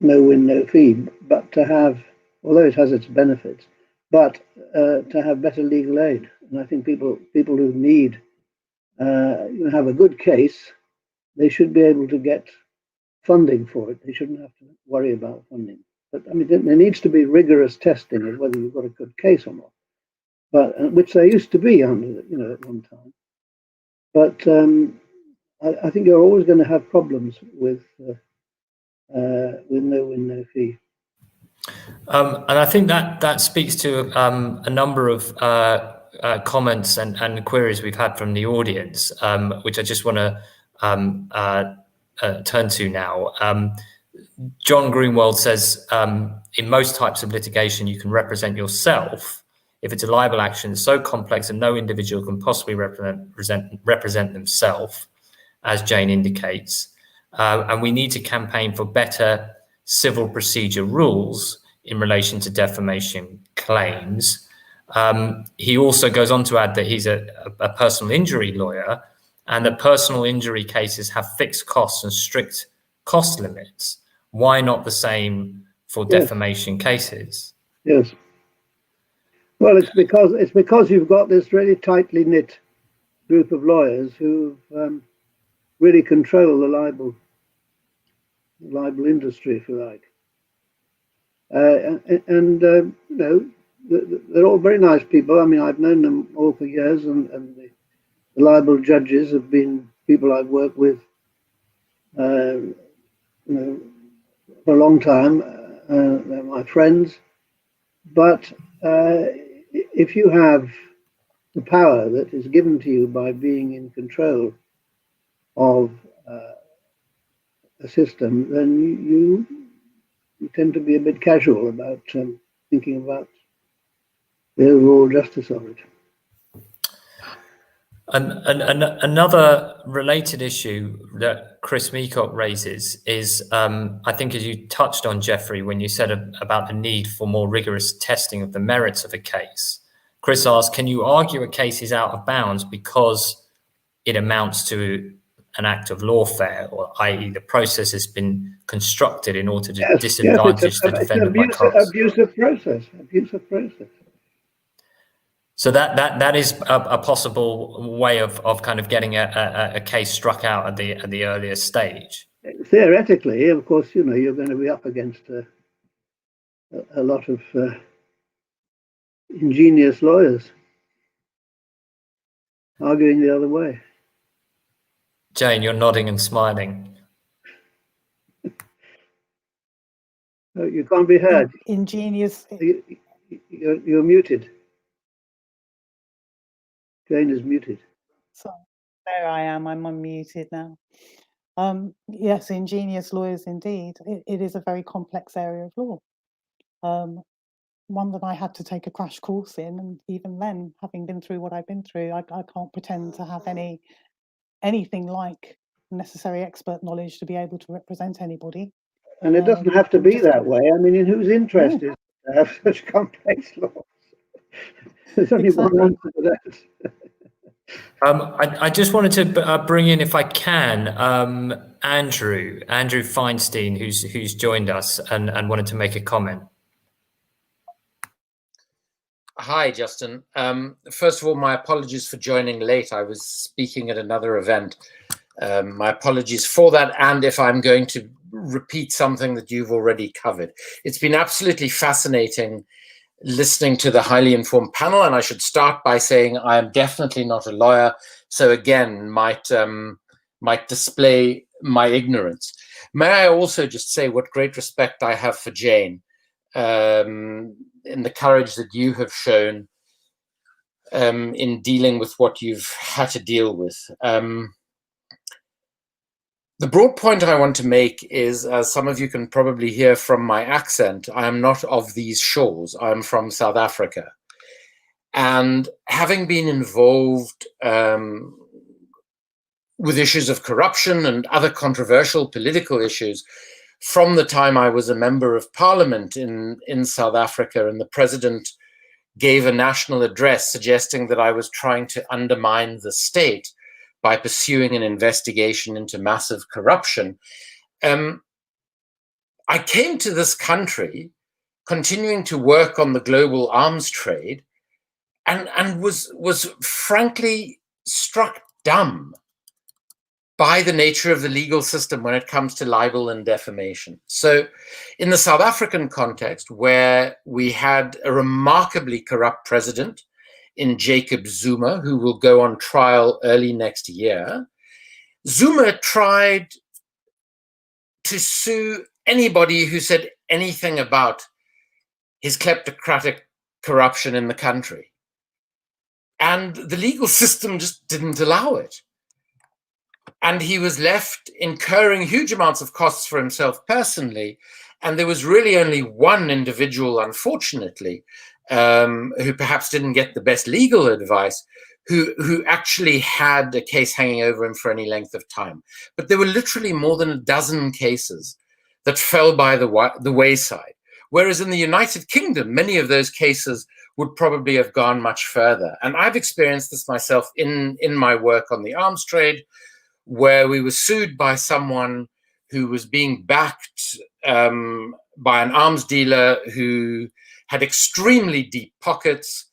no win, no fee, but to have, although it has its benefits, but to have better legal aid. And I think people who need have a good case, they should be able to get funding for it. They shouldn't have to worry about funding. But I mean, there needs to be rigorous testing of whether you've got a good case or not. But which there used to be under at one time. But I think you're always going to have problems with no win, no fee. And I think that speaks to a number of comments and queries we've had from the audience, which I just want to turn to now. John Greenwald says, in most types of litigation, you can represent yourself. If it's a libel action, it's so complex and no individual can possibly represent themselves, as Jane indicates. And we need to campaign for better civil procedure rules in relation to defamation claims. He also goes on to add that he's a personal injury lawyer, and that personal injury cases have fixed costs and strict cost limits. Why not the same for defamation cases? Yes. Well, it's because you've got this really tightly knit group of lawyers who really control the libel industry, if you like. You know, they're all very nice people. I mean, I've known them all for years, and the libel judges have been people I've worked with, you know, for a long time. They're my friends. But if you have the power that is given to you by being in control of a system, then you tend to be a bit casual about thinking about the overall justice of it. Another related issue that Chris Meacock raises is, I think, as you touched on, Geoffrey, when you said about the need for more rigorous testing of the merits of a case. Chris asked, can you argue a case is out of bounds because it amounts to an act of lawfare, or i.e. the process has been constructed in order to disadvantage the defendant by costs? Abusive process. So that is a possible way of kind of getting a case struck out at the earliest stage. Theoretically, of course, you know, you're going to be up against a lot of ingenious lawyers arguing the other way. Jane, you're nodding and smiling. Oh, you can't be heard. Ingenious. You're muted. Jane is muted. So there I am. I'm unmuted now. Yes, ingenious lawyers indeed. It is a very complex area of law. One that I had to take a crash course in, and even then, having been through what I've been through, I can't pretend to have anything like necessary expert knowledge to be able to represent anybody. And it doesn't have to be that way. I mean, in whose interest is to have such complex laws? There's only one answer to that. I just wanted to bring in, if I can, Andrew Feinstein, who's joined us and wanted to make a comment. Hi, Justin. First of all, my apologies for joining late. I was speaking at another event. My apologies for that, and if I'm going to repeat something that you've already covered. It's been absolutely fascinating listening to the highly informed panel, and I should start by saying I am definitely not a lawyer, so again might display my ignorance. May I also just say what great respect I have for Jane in the courage that you have shown in dealing with what you've had to deal with. The broad point I want to make is, as some of you can probably hear from my accent, I am not of these shores. I'm from South Africa. And having been involved with issues of corruption and other controversial political issues from the time I was a member of parliament in South Africa, and the president gave a national address suggesting that I was trying to undermine the state by pursuing an investigation into massive corruption. I came to this country continuing to work on the global arms trade and was frankly struck dumb by the nature of the legal system when it comes to libel and defamation. So in the South African context, where we had a remarkably corrupt president in Jacob Zuma, who will go on trial early next year, Zuma tried to sue anybody who said anything about his kleptocratic corruption in the country. And the legal system just didn't allow it. And he was left incurring huge amounts of costs for himself personally. And there was really only one individual, unfortunately, who perhaps didn't get the best legal advice, who actually had a case hanging over him for any length of time. But there were literally more than a dozen cases that fell by the wayside. Whereas in the United Kingdom, many of those cases would probably have gone much further. And I've experienced this myself in my work on the arms trade, where we were sued by someone who was being backed by an arms dealer who had extremely deep pockets.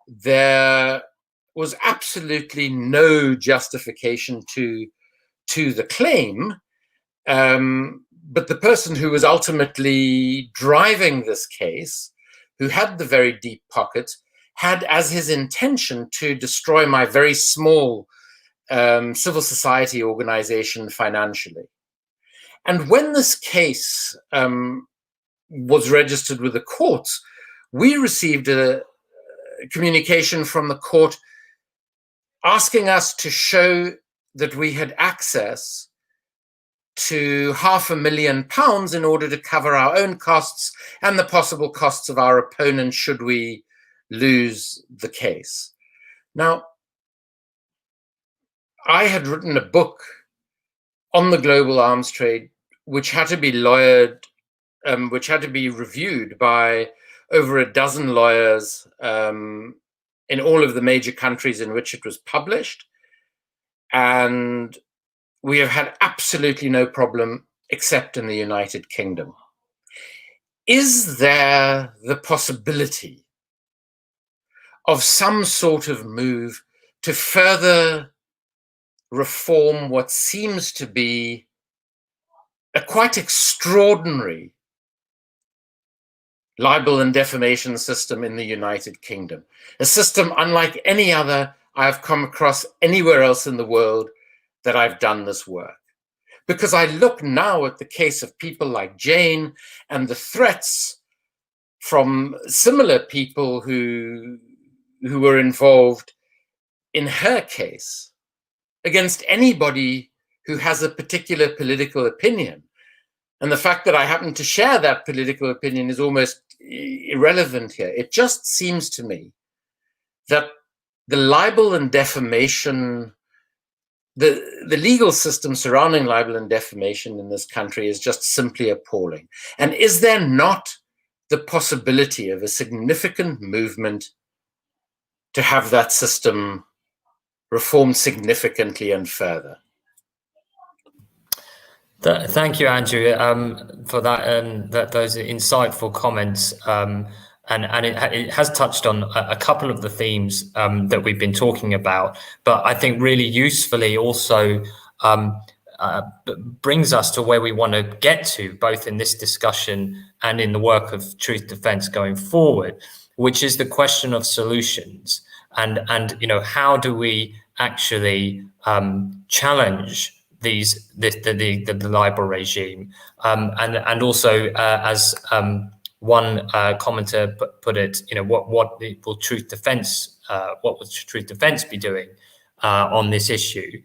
There was absolutely no justification to the claim, but the person who was ultimately driving this case, who had the very deep pockets, had as his intention to destroy my very small civil society organization financially. And when this case was registered with the courts, we received a communication from the court asking us to show that we had access to £500,000 in order to cover our own costs and the possible costs of our opponent should we lose the case. Now, I had written a book on the global arms trade, which had to be lawyered, which had to be reviewed by over a dozen lawyers in all of the major countries in which it was published. And we have had absolutely no problem except in the United Kingdom. Is there the possibility of some sort of move to further reform what seems to be a quite extraordinary libel and defamation system in the United Kingdom, a system unlike any other I've come across anywhere else in the world that I've done this work? Because I look now at the case of people like Jane and the threats from similar people who were involved in her case against anybody who has a particular political opinion. And the fact that I happen to share that political opinion is almost irrelevant here. It just seems to me that the libel and defamation, the legal system surrounding libel and defamation in this country is just simply appalling. And is there not the possibility of a significant movement to have that system reformed significantly and further? Thank you, Andrew, for that those insightful comments. And it has touched on a couple of the themes that we've been talking about, but I think really usefully also brings us to where we want to get to, both in this discussion and in the work of truth defense going forward, which is the question of solutions and how do we actually challenge the libel regime, and also as one commenter put it, what will truth defense be doing on this issue?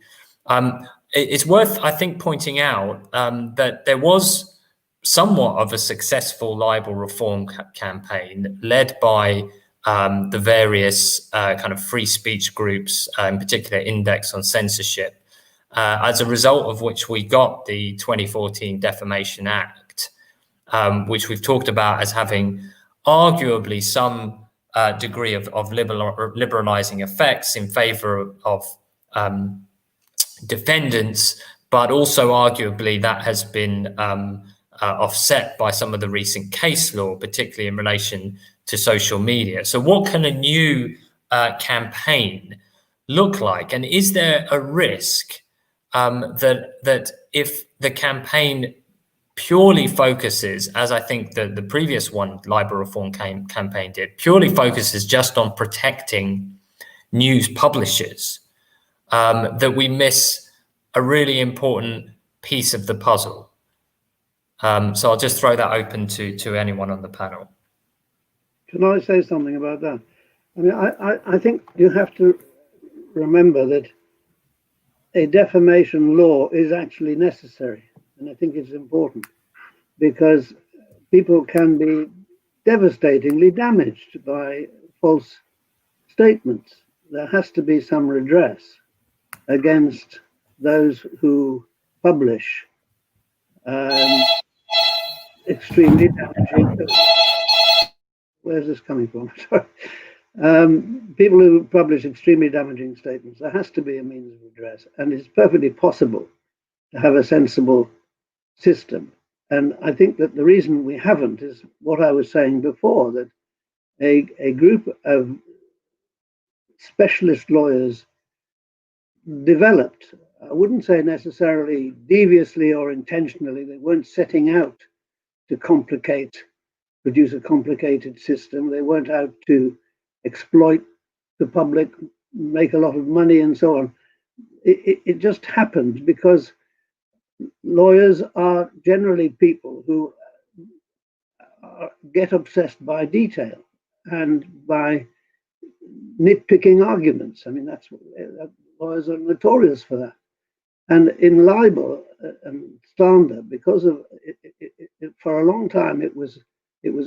It's worth, I think, pointing out that there was somewhat of a successful libel reform campaign led by the various kind of free speech groups, in particular Index on Censorship, as a result of which we got the 2014 Defamation Act, which we've talked about as having arguably some degree of liberalizing effects in favor of defendants, but also arguably that has been offset by some of the recent case law, particularly in relation to social media. So what can a new campaign look like? And is there a risk that if the campaign purely focuses, as I think the previous one, libel reform campaign did, purely focuses just on protecting news publishers, that we miss a really important piece of the puzzle? So I'll just throw that open to anyone on the panel. Can I say something about that? I mean, I think you have to remember that a defamation law is actually necessary. And I think it's important because people can be devastatingly damaged by false statements. There has to be some redress against those who publish extremely damaging. Where's this coming from? Sorry. People who publish extremely damaging statements, there has to be a means of redress, and it's perfectly possible to have a sensible system. And I think that the reason we haven't is what I was saying before, that a group of specialist lawyers developed, I wouldn't say necessarily deviously or intentionally, they weren't setting out to produce a complicated system. They weren't out to exploit the public, make a lot of money and so on. It just happened because lawyers are generally people who get obsessed by detail and by nitpicking arguments. I mean, lawyers are notorious for that. And in libel and slander, because of for a long time, it was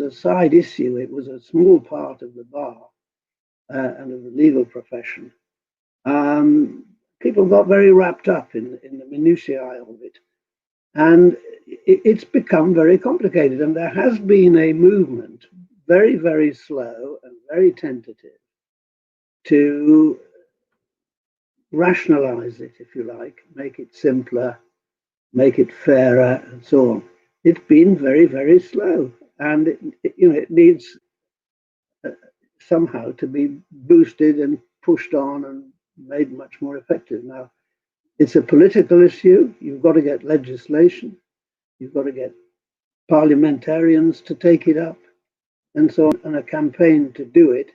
a side issue. It was a small part of the bar and of the legal profession. People got very wrapped up in the minutiae of it, and it's become very complicated. And there has been a movement, very, very slow and very tentative, to rationalize it, if you like, make it simpler, make it fairer, and so on. It's been very, very slow, and it needs somehow to be boosted and pushed on and made much more effective. Now, it's a political issue. You've got to get legislation. You've got to get parliamentarians to take it up, and so on, and a campaign to do it.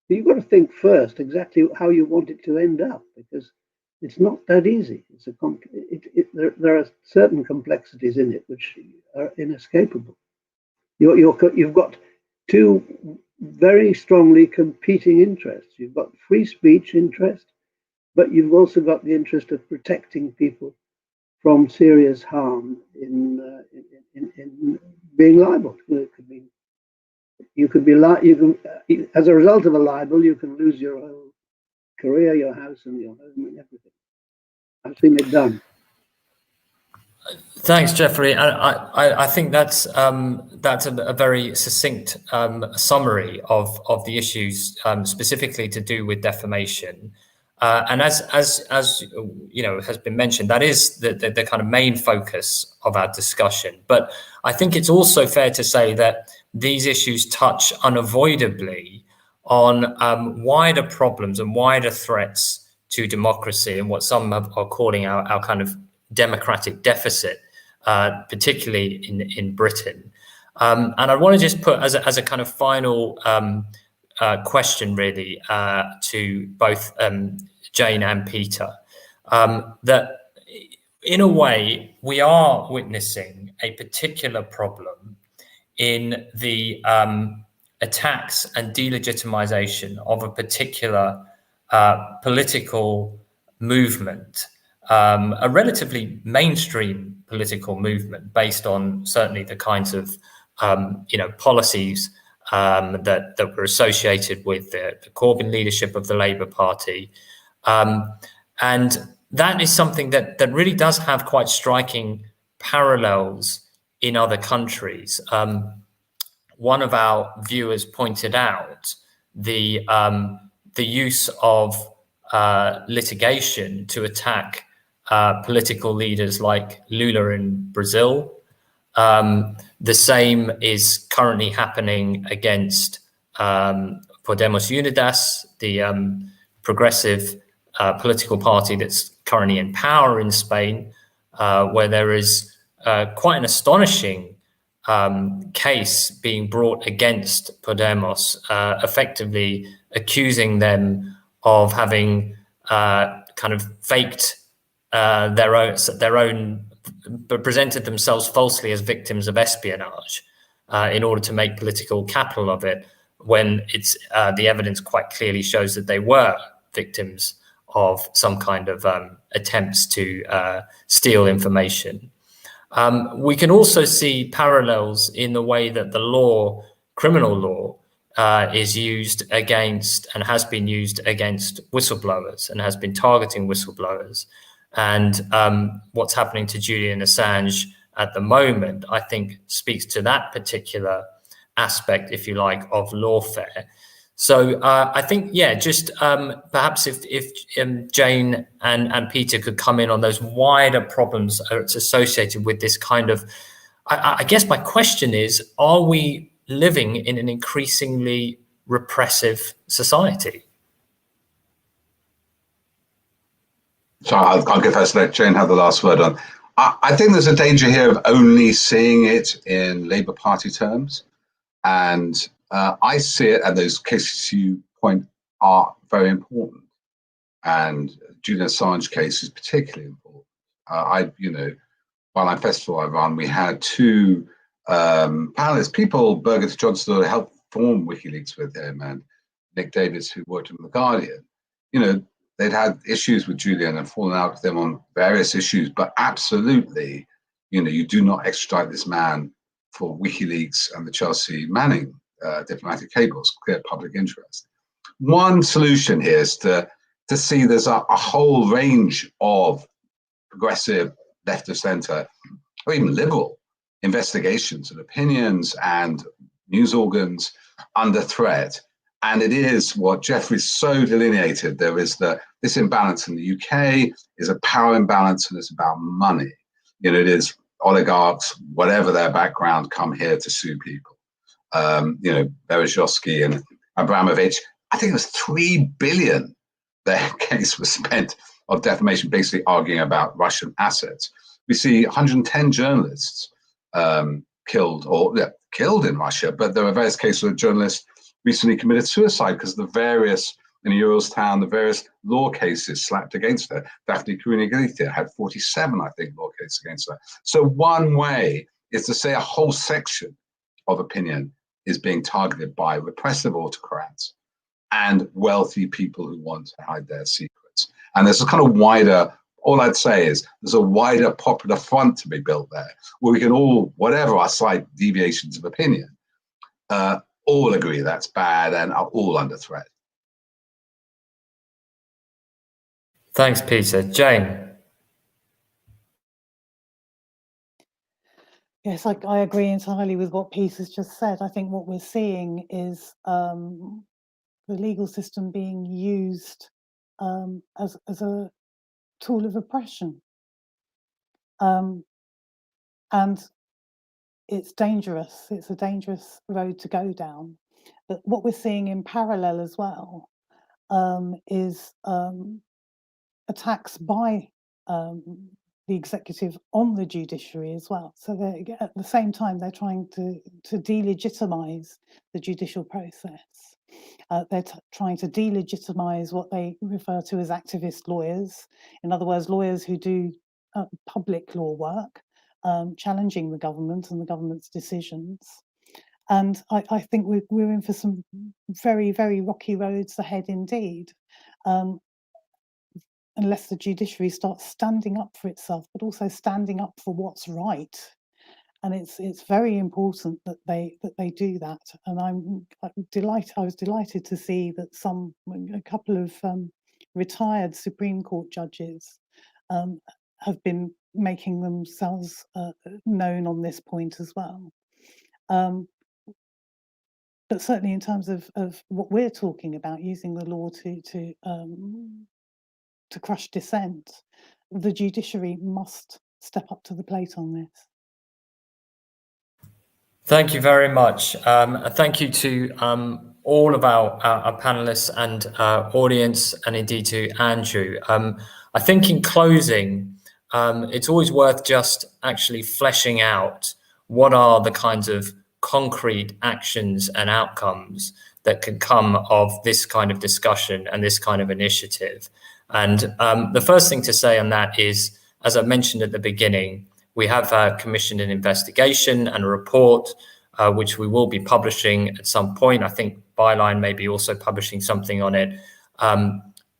But you've got to think first exactly how you want it to end up, because it's not that easy. There are certain complexities in it which are inescapable. You've got two very strongly competing interests. You've got free speech interest, but you've also got the interest of protecting people from serious harm in being liable. It could be, as a result of a libel, you can lose your whole career, your house, and your home, and everything. I've seen it done. Thanks, Geoffrey. I think that's a very succinct summary of the issues specifically to do with defamation. And as you know, has been mentioned, that is the kind of main focus of our discussion. But I think it's also fair to say that these issues touch unavoidably on wider problems and wider threats to democracy, and what some are calling our kind of democratic deficit, particularly in Britain. And I want to just put as a kind of final question, really, to both Jane and Peter, that in a way we are witnessing a particular problem in the attacks and delegitimization of a particular political movement, a relatively mainstream political movement based on certainly the kinds of policies that were associated with the Corbyn leadership of the Labour Party, and that is something that really does have quite striking parallels in other countries. One of our viewers pointed out the use of litigation to attack political leaders like Lula in Brazil. The same is currently happening against Podemos Unidas, the progressive political party that's currently in power in Spain, where there is quite an astonishing case being brought against Podemos, effectively accusing them of having kind of faked their own, but presented themselves falsely as victims of espionage in order to make political capital of it, when it's the evidence quite clearly shows that they were victims of some kind of attempts to steal information. We can also see parallels in the way that the criminal law, is used against and has been used against whistleblowers and has been targeting whistleblowers. And what's happening to Julian Assange at the moment, I think, speaks to that particular aspect, if you like, of lawfare. So I think, yeah, just perhaps if Jane and Peter could come in on those wider problems that's associated with this kind of, I guess my question is, are we living in an increasingly repressive society? So I'll give first, let Jane have the last word on. I think there's a danger here of only seeing it in Labour Party terms. And I see it, and those cases you point are very important. And Julian Assange case is particularly important. Byline Festival I run, we had two panelists, people, Birgit Johnson, who helped form WikiLeaks with him, and Nick Davis, who worked in The Guardian. They'd had issues with Julian and fallen out with them on various issues, but absolutely, you do not extradite this man for WikiLeaks and the Chelsea Manning diplomatic cables, clear public interest. One solution here is to see there's a whole range of progressive, left of center, or even liberal investigations and opinions and news organs under threat. And it is what Geoffrey so delineated. There is this imbalance in the UK is a power imbalance, and it's about money. It is oligarchs, whatever their background, come here to sue people. Berezovsky and Abramovich, I think it was $3 billion their case was spent of defamation, basically arguing about Russian assets. We see 110 journalists killed in Russia, but there are various cases where journalists recently committed suicide because the various, in Eurostown, the various law cases slapped against her. Daphne Caruana Galizia had 47, I think, law cases against her. So one way is to say a whole section of opinion is being targeted by repressive autocrats and wealthy people who want to hide their secrets. And there's a kind of wider, all I'd say is there's a wider popular front to be built there, where we can all, whatever our slight deviations of opinion, all agree that's bad and are all under threat. Thanks, Peter. Jane? Yes, I agree entirely with what Peter's just said. I think what we're seeing is the legal system being used as a tool of oppression. And it's dangerous. It's a dangerous road to go down. But what we're seeing in parallel as well is attacks by the executive on the judiciary as well. So at the same time, they're trying to delegitimize the judicial process. They're trying to delegitimize what they refer to as activist lawyers. In other words, lawyers who do public law work, challenging the government and the government's decisions. And I think we're in for some very, very rocky roads ahead indeed, unless the judiciary starts standing up for itself, but also standing up for what's right. And it's very important that they do that. And I was delighted to see that a couple of retired Supreme Court judges have been making themselves known on this point as well. But certainly in terms of what we're talking about, using the law to crush dissent, the judiciary must step up to the plate on this. Thank you very much. Thank you to all of our panelists and audience, and indeed to Andrew. I think in closing, it's always worth just actually fleshing out what are the kinds of concrete actions and outcomes that can come of this kind of discussion and this kind of initiative. And the first thing to say on that is, as I mentioned at the beginning, we have commissioned an investigation and a report, which we will be publishing at some point. I think Byline may be also publishing something on it.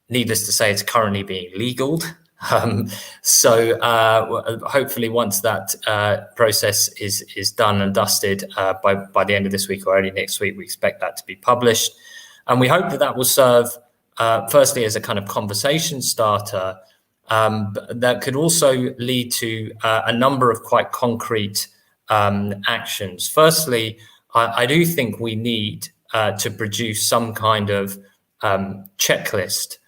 Needless to say, it's currently being legaled. So hopefully once that process is done and dusted by the end of this week or early next week, we expect that to be published. And we hope that will serve firstly as a kind of conversation starter, that could also lead to a number of quite concrete actions. Firstly, I do think we need to produce some kind of checklist,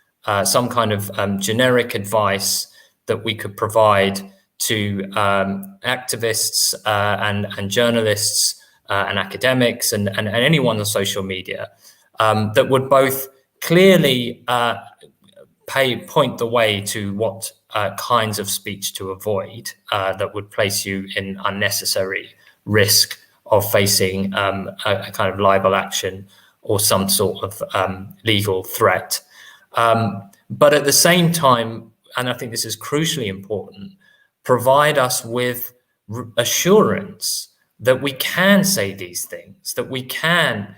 some kind of generic advice that we could provide to activists and journalists and academics and anyone on social media that would both clearly point the way to what kinds of speech to avoid that would place you in unnecessary risk of facing a kind of libel action or some sort of legal threat. But at the same time, and I think this is crucially important, provide us with assurance that we can say these things, that we can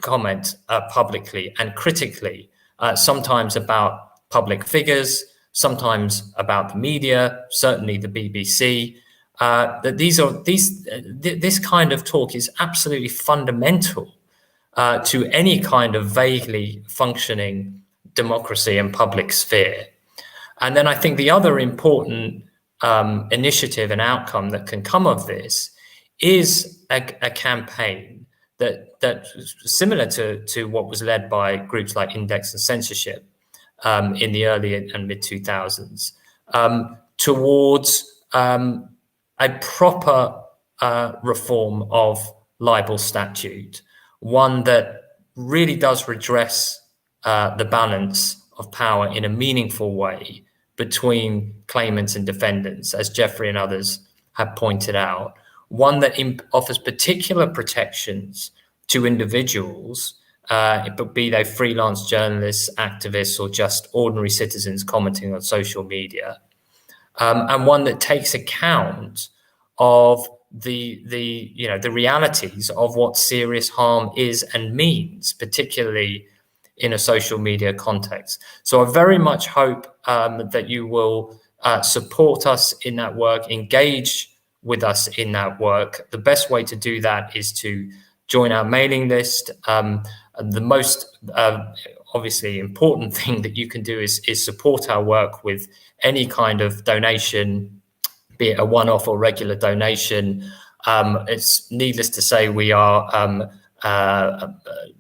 comment publicly and critically, sometimes about public figures, sometimes about the media, certainly the BBC. That this kind of talk is absolutely fundamental to any kind of vaguely functioning democracy and public sphere. And then I think the other important initiative and outcome that can come of this is a campaign that similar to what was led by groups like Index and Censorship in the early and mid 2000s towards a proper reform of libel statute, one that really does redress the balance of power in a meaningful way between claimants and defendants, as Geoffrey and others have pointed out, one that offers particular protections to individuals, be they freelance journalists, activists, or just ordinary citizens commenting on social media, and one that takes account of the realities of what serious harm is and means, particularly in a social media context. So I very much hope that you will support us in that work, engage with us in that work. The best way to do that is to join our mailing list. The most obviously important thing that you can do is support our work with any kind of donation, be it a one-off or regular donation. It's needless to say we are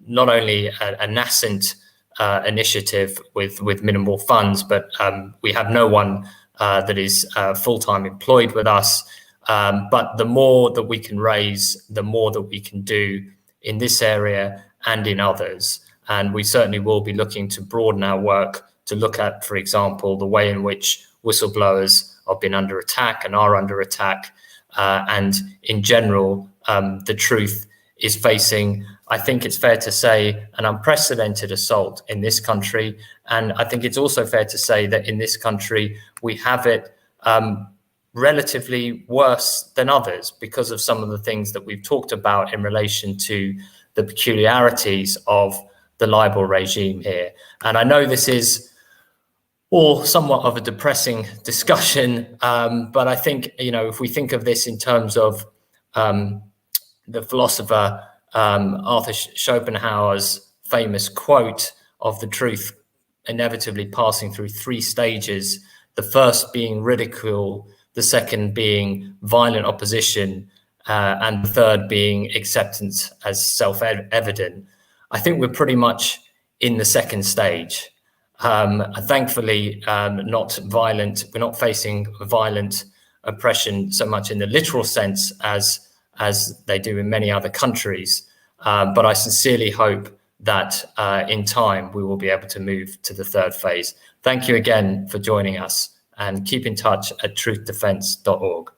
not only a nascent initiative with minimal funds, but we have no one that is full-time employed with us. But the more that we can raise, the more that we can do in this area and in others. And we certainly will be looking to broaden our work to look at, for example, the way in which whistleblowers have been under attack and are under attack. And in general, the truth is facing, I think it's fair to say, an unprecedented assault in this country. And I think it's also fair to say that in this country, we have it relatively worse than others because of some of the things that we've talked about in relation to the peculiarities of the libel regime here. And I know this is all somewhat of a depressing discussion, but I think, if we think of this in terms of the philosopher Arthur Schopenhauer's famous quote of the truth inevitably passing through three stages, the first being ridicule, the second being violent opposition, and the third being acceptance as self-evident. I think we're pretty much in the second stage. Thankfully, not violent. We're not facing violent oppression so much in the literal sense as they do in many other countries. But I sincerely hope that in time we will be able to move to the third phase. Thank you again for joining us, and keep in touch at truthdefence.org.